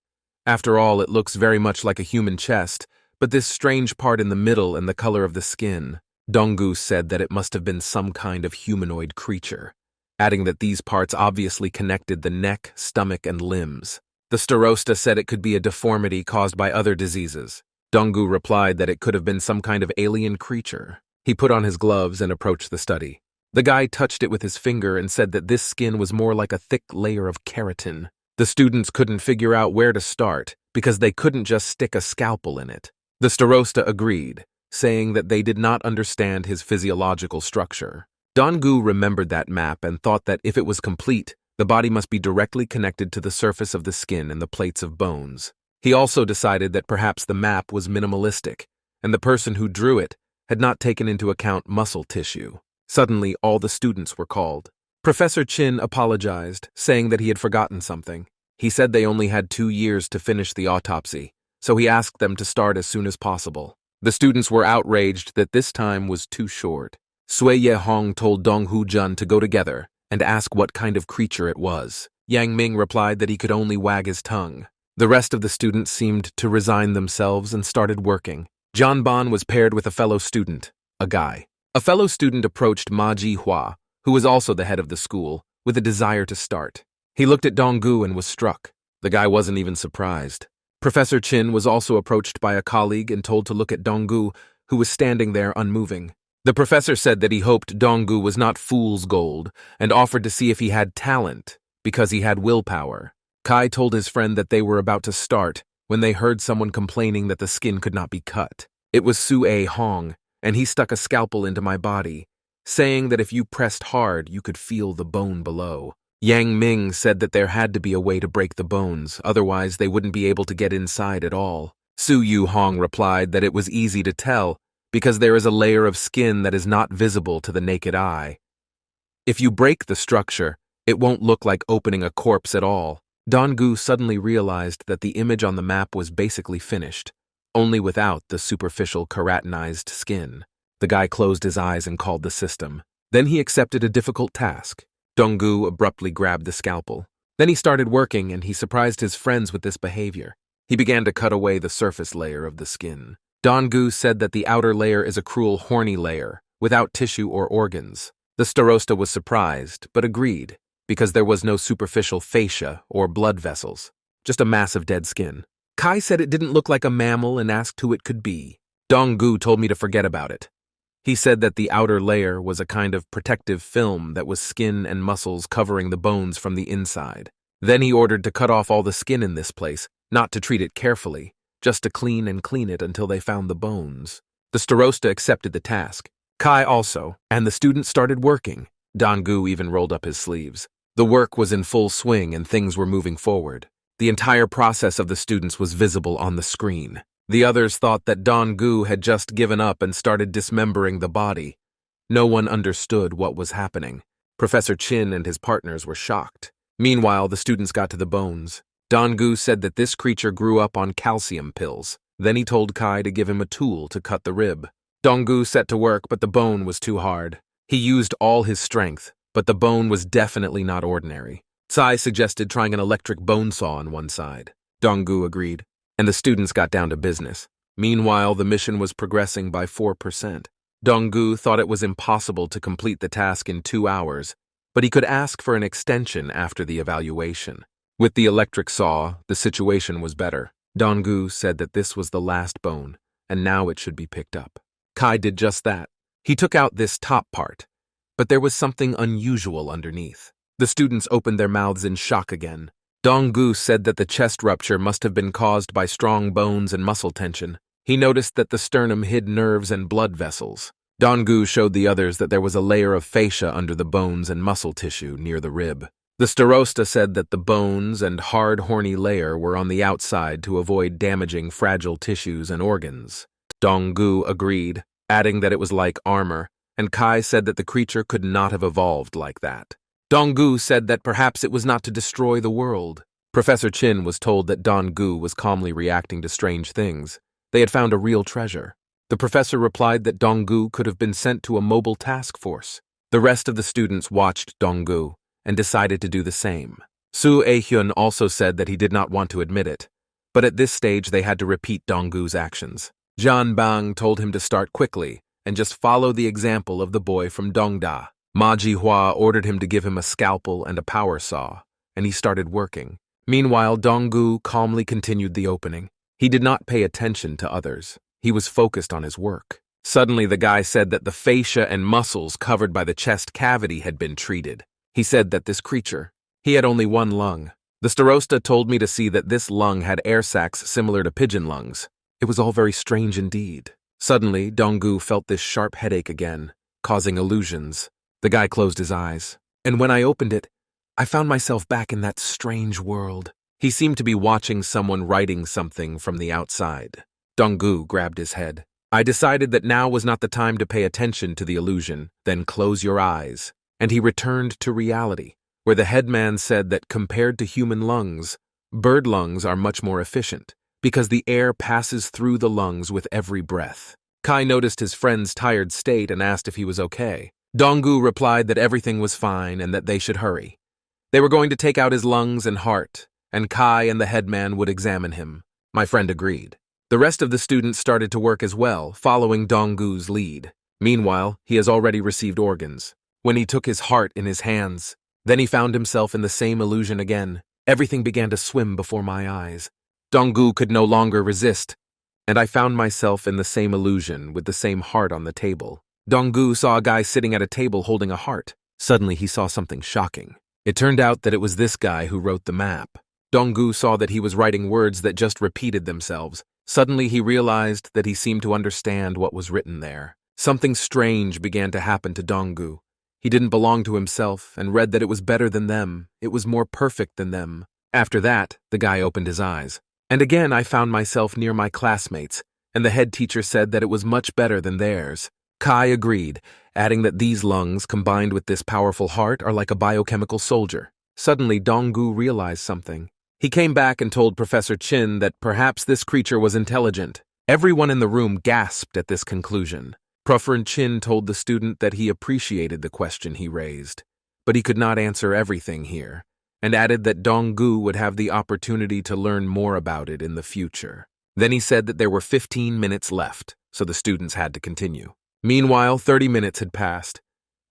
After all, it looks very much like a human chest, but this strange part in the middle and the color of the skin. Donggu said that it must have been some kind of humanoid creature, adding that these parts obviously connected the neck, stomach, and limbs. The starosta said it could be a deformity caused by other diseases. Donggu replied that it could have been some kind of alien creature. He put on his gloves and approached the study. The guy touched it with his finger and said that this skin was more like a thick layer of keratin. The students couldn't figure out where to start because they couldn't just stick a scalpel in it. The starosta agreed, saying that they did not understand his physiological structure. Donggu remembered that map and thought that if it was complete, the body must be directly connected to the surface of the skin and the plates of bones. He also decided that perhaps the map was minimalistic, and the person who drew it had not taken into account muscle tissue. Suddenly, all the students were called. Professor Chin apologized, saying that he had forgotten something. He said they only had 2 years to finish the autopsy, so he asked them to start as soon as possible. The students were outraged that this time was too short. Sui Ye Hong told Dong Hu Jun to go together and ask what kind of creature it was. Yang Ming replied that he could only wag his tongue. The rest of the students seemed to resign themselves and started working. John Bon was paired with a fellow student, a guy. A fellow student approached Ma Jihua, who was also the head of the school, with a desire to start. He looked at Donggu and was struck. The guy wasn't even surprised. Professor Chin was also approached by a colleague and told to look at Donggu, who was standing there unmoving. The professor said that he hoped Donggu was not fool's gold and offered to see if he had talent, because he had willpower. Kai told his friend that they were about to start when they heard someone complaining that the skin could not be cut. It was Sui Hong, and he stuck a scalpel into my body, saying that if you pressed hard, you could feel the bone below. Yang Ming said that there had to be a way to break the bones, otherwise they wouldn't be able to get inside at all. Su Yu Hong replied that it was easy to tell, because there is a layer of skin that is not visible to the naked eye. If you break the structure, it won't look like opening a corpse at all. Donggu suddenly realized that the image on the map was basically finished, only without the superficial keratinized skin. The guy closed his eyes and called the system. Then he accepted a difficult task. Donggu abruptly grabbed the scalpel. Then he started working, and he surprised his friends with this behavior. He began to cut away the surface layer of the skin. Donggu said that the outer layer is a cruel horny layer, without tissue or organs. The starosta was surprised, but agreed, because there was no superficial fascia or blood vessels, just a mass of dead skin. Kai said it didn't look like a mammal and asked who it could be. Donggu told me to forget about it. He said that the outer layer was a kind of protective film that was skin and muscles covering the bones from the inside. Then he ordered to cut off all the skin in this place, not to treat it carefully, just to clean it until they found the bones. The starosta accepted the task. Kai also, and the students started working. Donggu even rolled up his sleeves. The work was in full swing and things were moving forward. The entire process of the students was visible on the screen. The others thought that Dong-gu had just given up and started dismembering the body. No one understood what was happening. Professor Chin and his partners were shocked. Meanwhile, the students got to the bones. Dong-gu said that this creature grew up on calcium pills. Then he told Kai to give him a tool to cut the rib. Dong-gu set to work, but the bone was too hard. He used all his strength, but the bone was definitely not ordinary. Tsai suggested trying an electric bone saw on one side. Dong-gu agreed, and the students got down to business. Meanwhile, the mission was progressing by 4%. Dong-gu thought it was impossible to complete the task in 2 hours, but he could ask for an extension after the evaluation. With the electric saw, the situation was better. Dong-gu said that this was the last bone, and now it should be picked up. Kai did just that. He took out this top part, but there was something unusual underneath. The students opened their mouths in shock again. Dong-gu said that the chest rupture must have been caused by strong bones and muscle tension. He noticed that the sternum hid nerves and blood vessels. Dong-gu showed the others that there was a layer of fascia under the bones and muscle tissue near the rib. The starosta said that the bones and hard, horny layer were on the outside to avoid damaging fragile tissues and organs. Dong-gu agreed, adding that it was like armor, and Kai said that the creature could not have evolved like that. Dong-gu said that perhaps it was not to destroy the world. Professor Chin was told that Dong-gu was calmly reacting to strange things. They had found a real treasure. The professor replied that Dong-gu could have been sent to a mobile task force. The rest of the students watched Dong-gu and decided to do the same. Su A-hyun also said that he did not want to admit it, but at this stage they had to repeat Dong-gu's actions. Jian Bang told him to start quickly and just follow the example of the boy from Dongda. Ma Ji-hua ordered him to give him a scalpel and a power saw, and he started working. Meanwhile, Dong-gu calmly continued the opening. He did not pay attention to others. He was focused on his work. Suddenly, the guy said that the fascia and muscles covered by the chest cavity had been treated. He said that this creature, he had only one lung. The starosta told me to see that this lung had air sacs similar to pigeon lungs. It was all very strange indeed. Suddenly, Dong-gu felt this sharp headache again, causing illusions. The guy closed his eyes, and when I opened it, I found myself back in that strange world. He seemed to be watching someone writing something from the outside. Dong-gu grabbed his head. I decided that now was not the time to pay attention to the illusion, then close your eyes. And he returned to reality, where the headman said that compared to human lungs, bird lungs are much more efficient, because the air passes through the lungs with every breath. Kai noticed his friend's tired state and asked if he was okay. Dong-gu replied that everything was fine and that they should hurry. They were going to take out his lungs and heart, and Kai and the headman would examine him. My friend agreed. The rest of the students started to work as well, following Dong-gu's lead. Meanwhile, he has already received organs. When he took his heart in his hands, then he found himself in the same illusion again. Everything began to swim before my eyes. Dong-gu could no longer resist, and I found myself in the same illusion with the same heart on the table. Dong-gu saw a guy sitting at a table holding a heart. Suddenly, he saw something shocking. It turned out that it was this guy who wrote the map. Dong-gu saw that he was writing words that just repeated themselves. Suddenly, he realized that he seemed to understand what was written there. Something strange began to happen to Dong-gu. He didn't belong to himself and read that it was better than them. It was more perfect than them. After that, the guy opened his eyes. And again, I found myself near my classmates, and the head teacher said that it was much better than theirs. Kai agreed, adding that these lungs, combined with this powerful heart, are like a biochemical soldier. Suddenly, Dong-gu realized something. He came back and told Professor Chin that perhaps this creature was intelligent. Everyone in the room gasped at this conclusion. Professor Chin told the student that he appreciated the question he raised, but he could not answer everything here, and added that Dong-gu would have the opportunity to learn more about it in the future. Then he said that there were 15 minutes left, so the students had to continue. Meanwhile, 30 minutes had passed.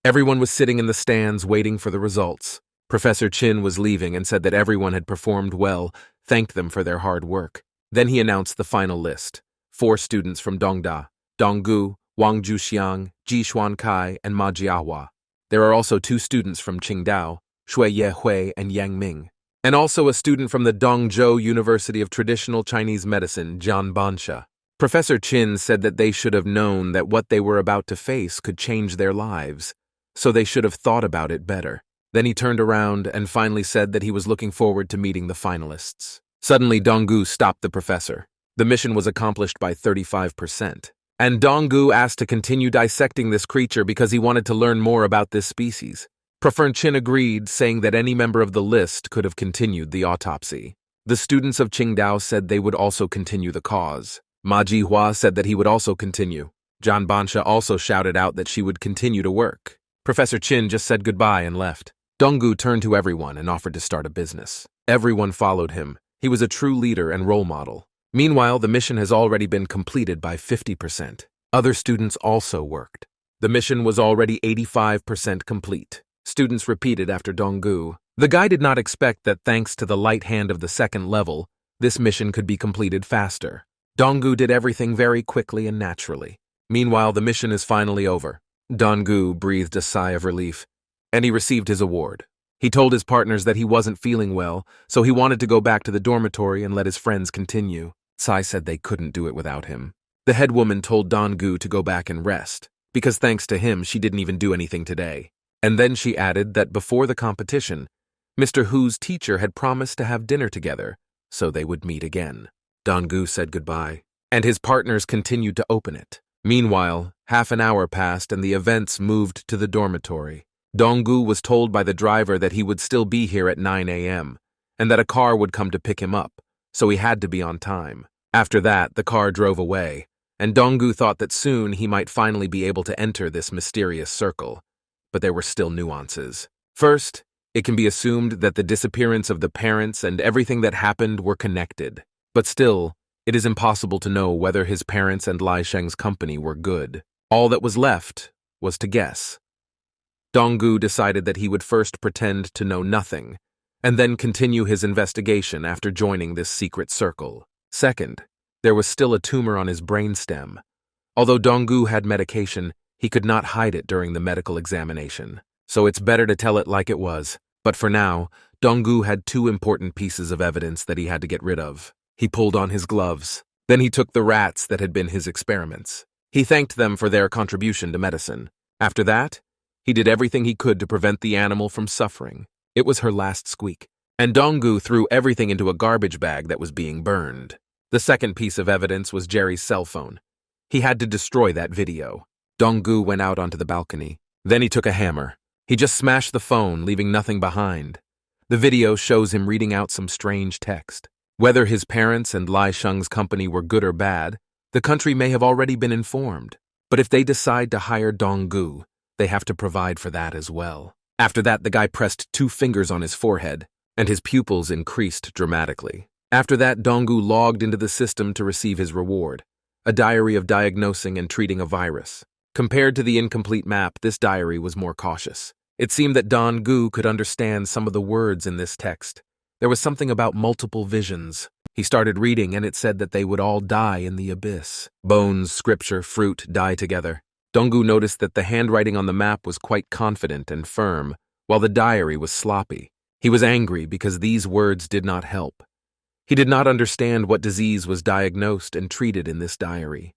Everyone was sitting in the stands waiting for the results. Professor Chin was leaving and said that everyone had performed well, thanked them for their hard work. Then he announced the final list. 4 students from Dongda, Dong-gu, Wang Juxiang, Ji Xuankai, and Ma Jiahua. There are also 2 students from Qingdao, Shui Yehui and Yang Ming, and also a student from the Dongzhou University of Traditional Chinese Medicine, Jian Bansha. Professor Chin said that they should have known that what they were about to face could change their lives, so they should have thought about it better. Then he turned around and finally said that he was looking forward to meeting the finalists. Suddenly, Donggu stopped the professor. The mission was accomplished by 35%. And Donggu asked to continue dissecting this creature because he wanted to learn more about this species. Professor Chin agreed, saying that any member of the list could have continued the autopsy. The students of Qingdao said they would also continue the cause. Ma Jihua said that he would also continue. Zhan Bansha also shouted out that she would continue to work. Professor Chin just said goodbye and left. Donggu turned to everyone and offered to start a business. Everyone followed him. He was a true leader and role model. Meanwhile, the mission has already been completed by 50%. Other students also worked. The mission was already 85% complete. Students repeated after Donggu. The guy did not expect that thanks to the light hand of the second level, this mission could be completed faster. Donggu did everything very quickly and naturally. Meanwhile, the mission is finally over. Donggu breathed a sigh of relief, and he received his award. He told his partners that he wasn't feeling well, so he wanted to go back to the dormitory and let his friends continue. Tsai said they couldn't do it without him. The head woman told Donggu to go back and rest, because thanks to him, she didn't even do anything today. And then she added that before the competition, Mr. Hu's teacher had promised to have dinner together, so they would meet again. Donggu said goodbye, and his partners continued to open it. Meanwhile, half an hour passed and the events moved to the dormitory. Donggu was told by the driver that he would still be here at 9 a.m., and that a car would come to pick him up, so he had to be on time. After that, the car drove away, and Donggu thought that soon he might finally be able to enter this mysterious circle. But there were still nuances. First, it can be assumed that the disappearance of the parents and everything that happened were connected. But still, it is impossible to know whether his parents and Lai Sheng's company were good. All that was left was to guess. Donggu decided that he would first pretend to know nothing, and then continue his investigation after joining this secret circle. Second, there was still a tumor on his brainstem. Although Donggu had medication, he could not hide it during the medical examination. So it's better to tell it like it was. But for now, Donggu had two important pieces of evidence that he had to get rid of. He pulled on his gloves. Then he took the rats that had been his experiments. He thanked them for their contribution to medicine. After that, he did everything he could to prevent the animal from suffering. It was her last squeak. And Donggu threw everything into a garbage bag that was being burned. The second piece of evidence was Jerry's cell phone. He had to destroy that video. Donggu went out onto the balcony. Then he took a hammer. He just smashed the phone, leaving nothing behind. The video shows him reading out some strange text. Whether his parents and Lai Sheng's company were good or bad, the country may have already been informed. But if they decide to hire Donggu, they have to provide for that as well. After that, the guy pressed 2 fingers on his forehead, and his pupils increased dramatically. After that, Donggu logged into the system to receive his reward, a diary of diagnosing and treating a virus. Compared to the incomplete map, this diary was more cautious. It seemed that Donggu could understand some of the words in this text. There was something about multiple visions. He started reading, and it said that they would all die in the abyss. Bones, scripture, fruit die together. Donggu noticed that the handwriting on the map was quite confident and firm, while the diary was sloppy. He was angry because these words did not help. He did not understand what disease was diagnosed and treated in this diary.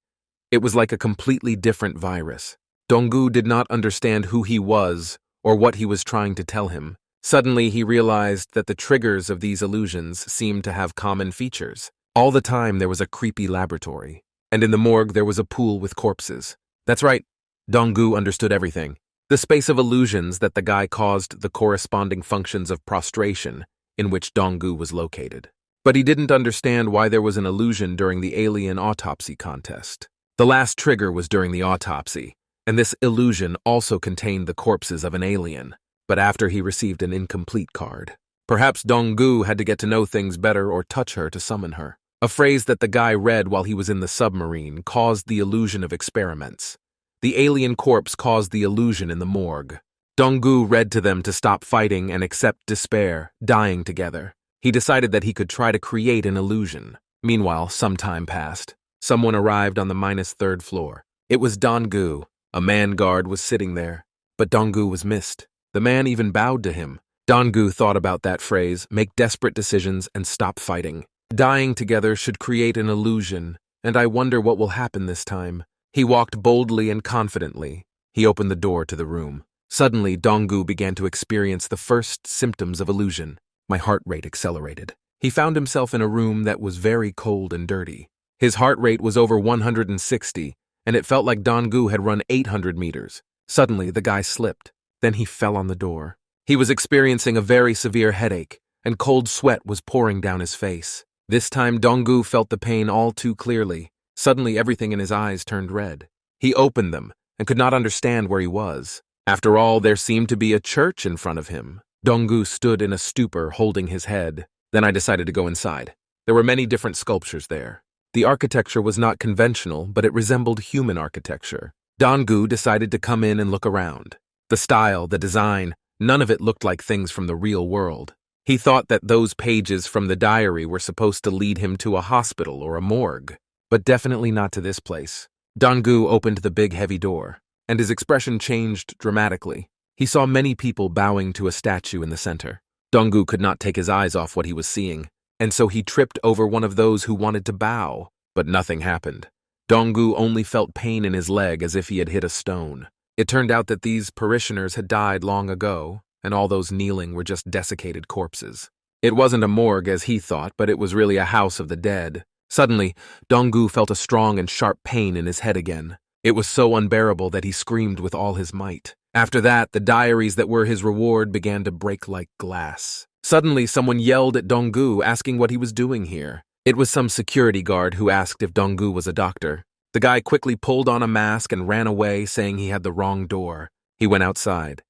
It was like a completely different virus. Donggu did not understand who he was or what he was trying to tell him. Suddenly, he realized that the triggers of these illusions seemed to have common features. All the time, there was a creepy laboratory, and in the morgue, there was a pool with corpses. That's right, Donggu understood everything. The space of illusions that the guy caused the corresponding functions of prostration in which Donggu was located. But he didn't understand why there was an illusion during the alien autopsy contest. The last trigger was during the autopsy, and this illusion also contained the corpses of an alien. But after he received an incomplete card. Perhaps Donggu had to get to know things better or touch her to summon her. A phrase that the guy read while he was in the submarine caused the illusion of experiments. The alien corpse caused the illusion in the morgue. Donggu read to them to stop fighting and accept despair, dying together. He decided that he could try to create an illusion. Meanwhile, some time passed. Someone arrived on the -3rd floor. It was Donggu. A man guard was sitting there, but Donggu was missed. The man even bowed to him. Donggu thought about that phrase, make desperate decisions and stop fighting. Dying together should create an illusion, and I wonder what will happen this time. He walked boldly and confidently. He opened the door to the room. Suddenly, Donggu began to experience the first symptoms of illusion. My heart rate accelerated. He found himself in a room that was very cold and dirty. His heart rate was over 160, and it felt like Donggu had run 800 meters. Suddenly, the guy slipped. Then he fell on the door. He was experiencing a very severe headache, and cold sweat was pouring down his face. This time, Donggu felt the pain all too clearly. Suddenly, everything in his eyes turned red. He opened them and could not understand where he was. After all, there seemed to be a church in front of him. Donggu stood in a stupor, holding his head. Then I decided to go inside. There were many different sculptures there. The architecture was not conventional, but it resembled human architecture. Donggu decided to come in and look around. The style, the design, none of it looked like things from the real world. He thought that those pages from the diary were supposed to lead him to a hospital or a morgue, but definitely not to this place. Donggu opened the big heavy door, and his expression changed dramatically. He saw many people bowing to a statue in the center. Donggu could not take his eyes off what he was seeing, and so he tripped over one of those who wanted to bow, but nothing happened. Donggu only felt pain in his leg as if he had hit a stone. It turned out that these parishioners had died long ago, and all those kneeling were just desiccated corpses. It wasn't a morgue as he thought, but it was really a house of the dead. Suddenly, Donggu felt a strong and sharp pain in his head again. It was so unbearable that he screamed with all his might. After that, the diaries that were his reward began to break like glass. Suddenly, someone yelled at Donggu, asking what he was doing here. It was some security guard who asked if Donggu was a doctor. The guy quickly pulled on a mask and ran away, saying he had the wrong door. He went outside,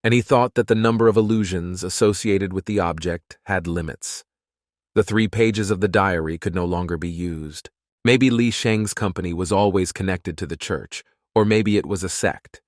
and he thought that the number of illusions associated with the object had limits. The 3 pages of the diary could no longer be used. Maybe Li Sheng's company was always connected to the church, or maybe it was a sect.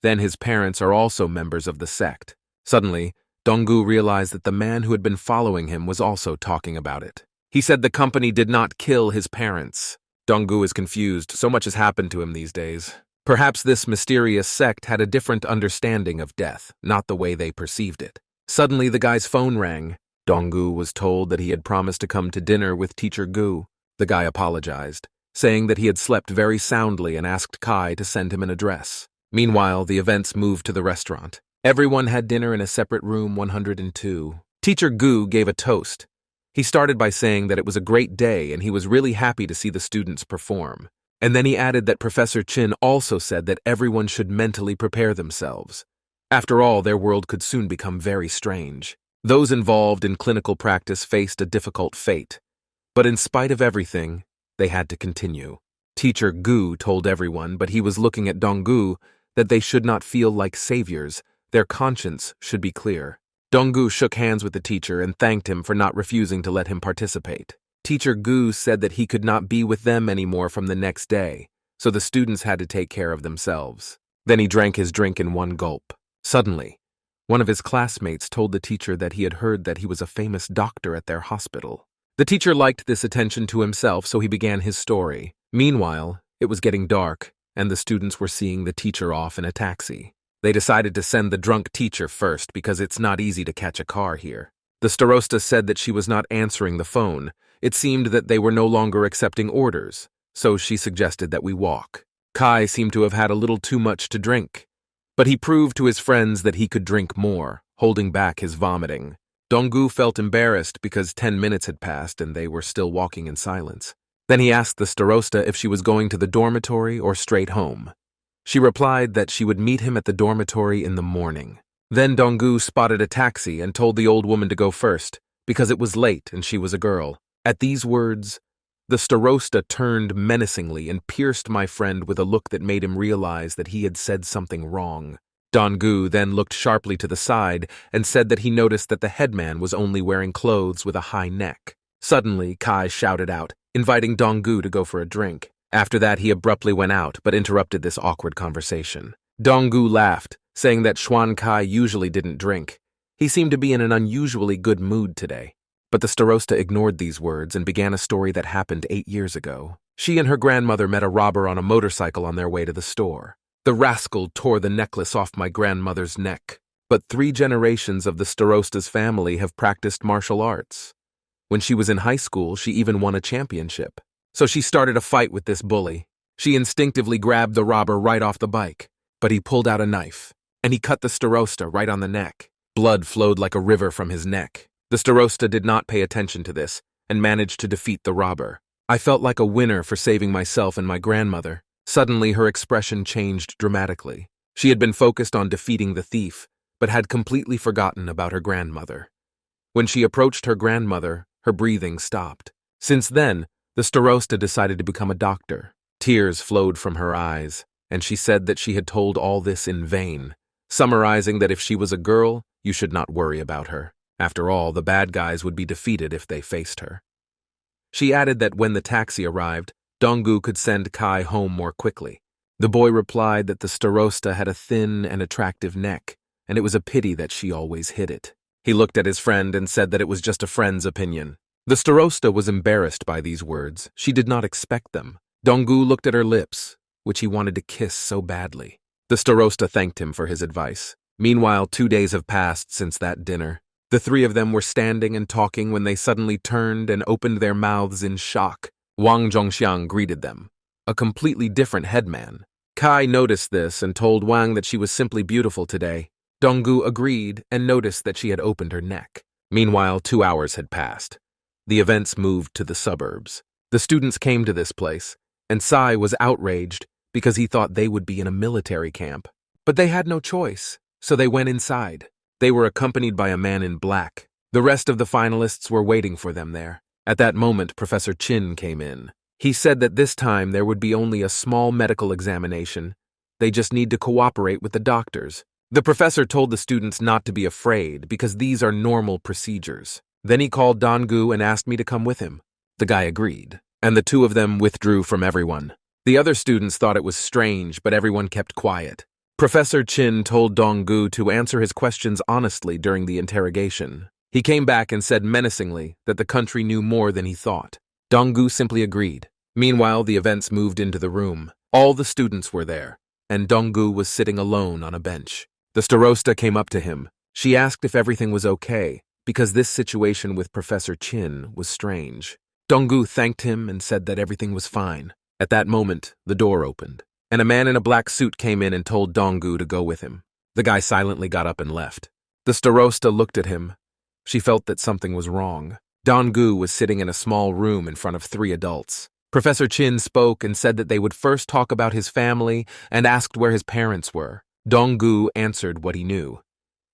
Then his parents are also members of the sect. Suddenly, Donggu realized that the man who had been following him was also talking about it. He said the company did not kill his parents. Donggu is confused, so much has happened to him these days. Perhaps this mysterious sect had a different understanding of death, not the way they perceived it. Suddenly, the guy's phone rang. Donggu was told that he had promised to come to dinner with Teacher Gu. The guy apologized, saying that he had slept very soundly and asked Kai to send him an address. Meanwhile, the events moved to the restaurant. Everyone had dinner in a separate room 102. Teacher Gu gave a toast. He started by saying that it was a great day and he was really happy to see the students perform. And then he added that Professor Chin also said that everyone should mentally prepare themselves. After all, their world could soon become very strange. Those involved in clinical practice faced a difficult fate. But in spite of everything, they had to continue. Teacher Gu told everyone, but he was looking at Donggu, that they should not feel like saviors. Their conscience should be clear. Donggu shook hands with the teacher and thanked him for not refusing to let him participate. Teacher Gu said that he could not be with them anymore from the next day, so the students had to take care of themselves. Then he drank his drink in one gulp. Suddenly, one of his classmates told the teacher that he had heard that he was a famous doctor at their hospital. The teacher liked this attention to himself, so he began his story. Meanwhile, it was getting dark, and the students were seeing the teacher off in a taxi. They decided to send the drunk teacher first because it's not easy to catch a car here. The starosta said that she was not answering the phone. It seemed that they were no longer accepting orders, so she suggested that we walk. Kai seemed to have had a little too much to drink, but he proved to his friends that he could drink more, holding back his vomiting. Donggu felt embarrassed because 10 minutes had passed and they were still walking in silence. Then he asked the starosta if she was going to the dormitory or straight home. She replied that she would meet him at the dormitory in the morning. Then Donggu spotted a taxi and told the old woman to go first, because it was late and she was a girl. At these words, the starosta turned menacingly and pierced my friend with a look that made him realize that he had said something wrong. Donggu then looked sharply to the side and said that he noticed that the headman was only wearing clothes with a high neck. Suddenly, Kai shouted out, inviting Donggu to go for a drink. After that, he abruptly went out, but interrupted this awkward conversation. Donggu laughed, saying that Xuan Kai usually didn't drink. He seemed to be in an unusually good mood today. But the starosta ignored these words and began a story that happened 8 years ago. She and her grandmother met a robber on a motorcycle on their way to the store. The rascal tore the necklace off my grandmother's neck. But 3 generations of the starosta's family have practiced martial arts. When she was in high school, she even won a championship. So she started a fight with this bully. She instinctively grabbed the robber right off the bike, but he pulled out a knife. and he cut the starosta right on the neck. Blood flowed like a river from his neck. The starosta did not pay attention to this and managed to defeat the robber. I felt like a winner for saving myself and my grandmother. Suddenly, her expression changed dramatically. She had been focused on defeating the thief, but had completely forgotten about her grandmother. When she approached her grandmother, her breathing stopped. Since then, the starosta decided to become a doctor. Tears flowed from her eyes, and she said that she had told all this in vain, summarizing that if she was a girl, you should not worry about her. After all, the bad guys would be defeated if they faced her. She added that when the taxi arrived, Donggu could send Kai home more quickly. The boy replied that the starosta had a thin and attractive neck, and it was a pity that she always hid it. He looked at his friend and said that it was just a friend's opinion. The starosta was embarrassed by these words. She did not expect them. Donggu looked at her lips, which he wanted to kiss so badly. The starosta thanked him for his advice. Meanwhile, 2 days have passed since that dinner. The three of them were standing and talking when they suddenly turned and opened their mouths in shock. Wang Zhongxiang greeted them, a completely different headman. Kai noticed this and told Wang that she was simply beautiful today. Donggu agreed and noticed that she had opened her neck. Meanwhile, 2 hours had passed. The events moved to the suburbs. The students came to this place, and Sai was outraged because he thought they would be in a military camp. But they had no choice, so they went inside. They were accompanied by a man in black. The rest of the finalists were waiting for them there. At that moment, Professor Chin came in. He said that this time there would be only a small medical examination. They just need to cooperate with the doctors. The professor told the students not to be afraid because these are normal procedures. Then he called Donggu and asked me to come with him. The guy agreed, and the two of them withdrew from everyone. The other students thought it was strange, but everyone kept quiet. Professor Chin told Donggu to answer his questions honestly during the interrogation. He came back and said menacingly that the country knew more than he thought. Donggu simply agreed. Meanwhile, the events moved into the room. All the students were there, and Donggu was sitting alone on a bench. The starosta came up to him. She asked if everything was okay, because this situation with Professor Chin was strange. Donggu thanked him and said that everything was fine. At that moment, the door opened, and a man in a black suit came in and told Donggu to go with him. The guy silently got up and left. The starosta looked at him. She felt that something was wrong. Donggu was sitting in a small room in front of 3 adults. Professor Chin spoke and said that they would first talk about his family and asked where his parents were. Donggu answered what he knew.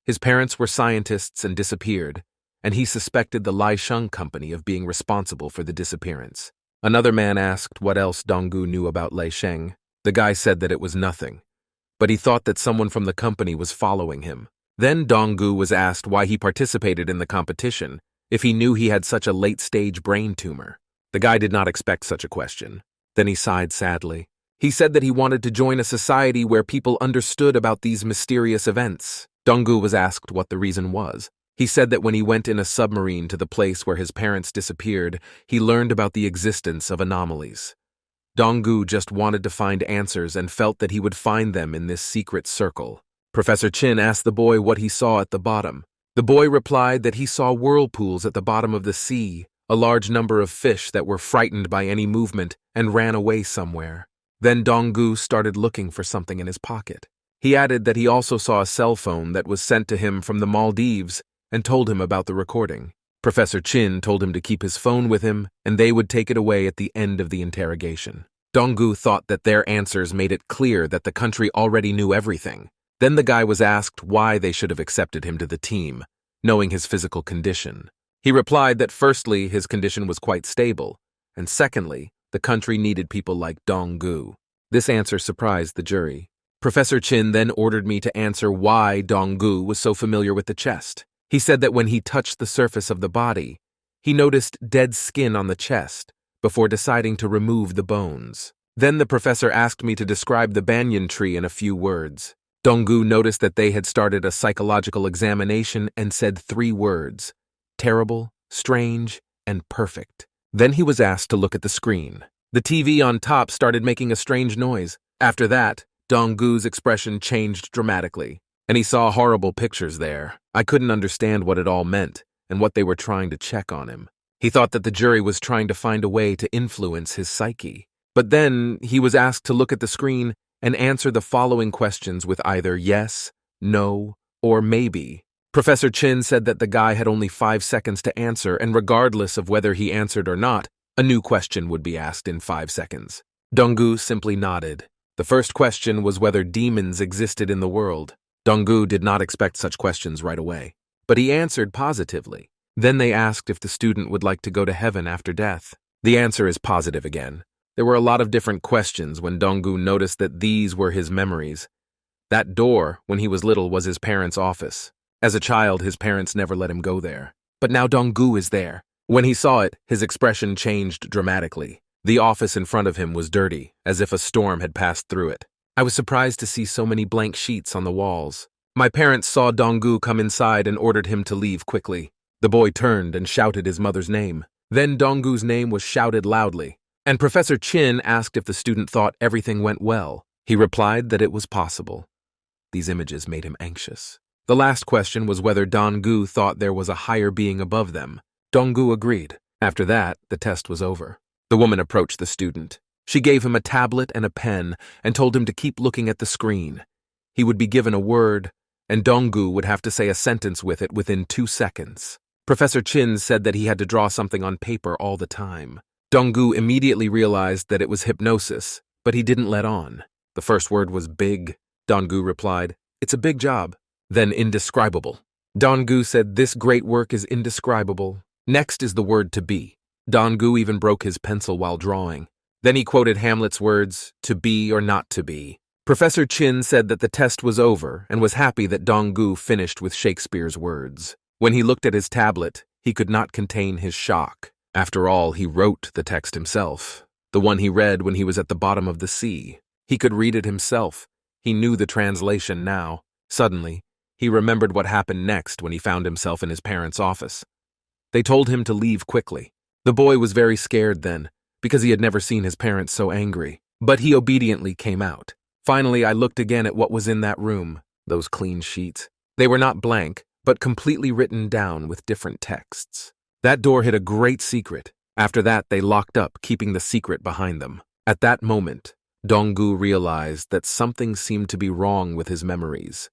His parents were scientists and disappeared, and he suspected the Lai Sheng company of being responsible for the disappearance. Another man asked what else Donggu knew about Lai Sheng. The guy said that it was nothing, but he thought that someone from the company was following him. Then Donggu was asked why he participated in the competition, if he knew he had such a late-stage brain tumor. The guy did not expect such a question. Then he sighed sadly. He said that he wanted to join a society where people understood about these mysterious events. Donggu was asked what the reason was. He said that when he went in a submarine to the place where his parents disappeared, he learned about the existence of anomalies. Donggu just wanted to find answers and felt that he would find them in this secret circle. Professor Chin asked the boy what he saw at the bottom. The boy replied that he saw whirlpools at the bottom of the sea, a large number of fish that were frightened by any movement and ran away somewhere. Then Donggu started looking for something in his pocket. He added that he also saw a cell phone that was sent to him from the Maldives and told him about the recording. Professor Chin told him to keep his phone with him and they would take it away at the end of the interrogation. Donggu thought that their answers made it clear that the country already knew everything. Then the guy was asked why they should have accepted him to the team, knowing his physical condition. He replied that firstly, his condition was quite stable, and secondly, the country needed people like Donggu. This answer surprised the jury. Professor Chin then ordered me to answer why Donggu was so familiar with the chest. He said that when he touched the surface of the body, he noticed dead skin on the chest before deciding to remove the bones. Then the professor asked me to describe the banyan tree in a few words. Donggu noticed that they had started a psychological examination and said 3 words: terrible, strange, and perfect. Then he was asked to look at the screen. The TV on top started making a strange noise. After that, Donggu's expression changed dramatically, and he saw horrible pictures there. I couldn't understand what it all meant and what they were trying to check on him. He thought that the jury was trying to find a way to influence his psyche. But then he was asked to look at the screen and answer the following questions with either yes, no, or maybe. Professor Chin said that the guy had only 5 seconds to answer, and regardless of whether he answered or not, a new question would be asked in 5 seconds. Donggu simply nodded. The first question was whether demons existed in the world. Donggu did not expect such questions right away, but he answered positively. Then they asked if the student would like to go to heaven after death. The answer is positive again. There were a lot of different questions when Donggu noticed that these were his memories. That door, when he was little, was his parents' office. As a child, his parents never let him go there. But now Donggu is there. When he saw it, his expression changed dramatically. The office in front of him was dirty, as if a storm had passed through it. I was surprised to see so many blank sheets on the walls. My parents saw Donggu come inside and ordered him to leave quickly. The boy turned and shouted his mother's name. Then Donggu's name was shouted loudly, and Professor Chin asked if the student thought everything went well. He replied that it was possible. These images made him anxious. The last question was whether Donggu thought there was a higher being above them. Donggu agreed. After that, the test was over. The woman approached the student. She gave him a tablet and a pen and told him to keep looking at the screen. He would be given a word, and Donggu would have to say a sentence with it within 2 seconds. Professor Chin said that he had to draw something on paper all the time. Donggu immediately realized that it was hypnosis, but he didn't let on. The first word was big. Donggu replied, "It's a big job." Then indescribable. Donggu said, "This great work is indescribable." Next is the word to be. Donggu even broke his pencil while drawing. Then he quoted Hamlet's words, "To be or not to be." Professor Chin said that the test was over and was happy that Donggu finished with Shakespeare's words. When he looked at his tablet, he could not contain his shock. After all, he wrote the text himself, the one he read when he was at the bottom of the sea. He could read it himself. He knew the translation now. Suddenly, he remembered what happened next when he found himself in his parents' office. They told him to leave quickly. The boy was very scared then, because he had never seen his parents so angry. But he obediently came out. Finally, I looked again at what was in that room, those clean sheets. They were not blank, but completely written down with different texts. That door hid a great secret. After that, they locked up, keeping the secret behind them. At that moment, Donggu realized that something seemed to be wrong with his memories.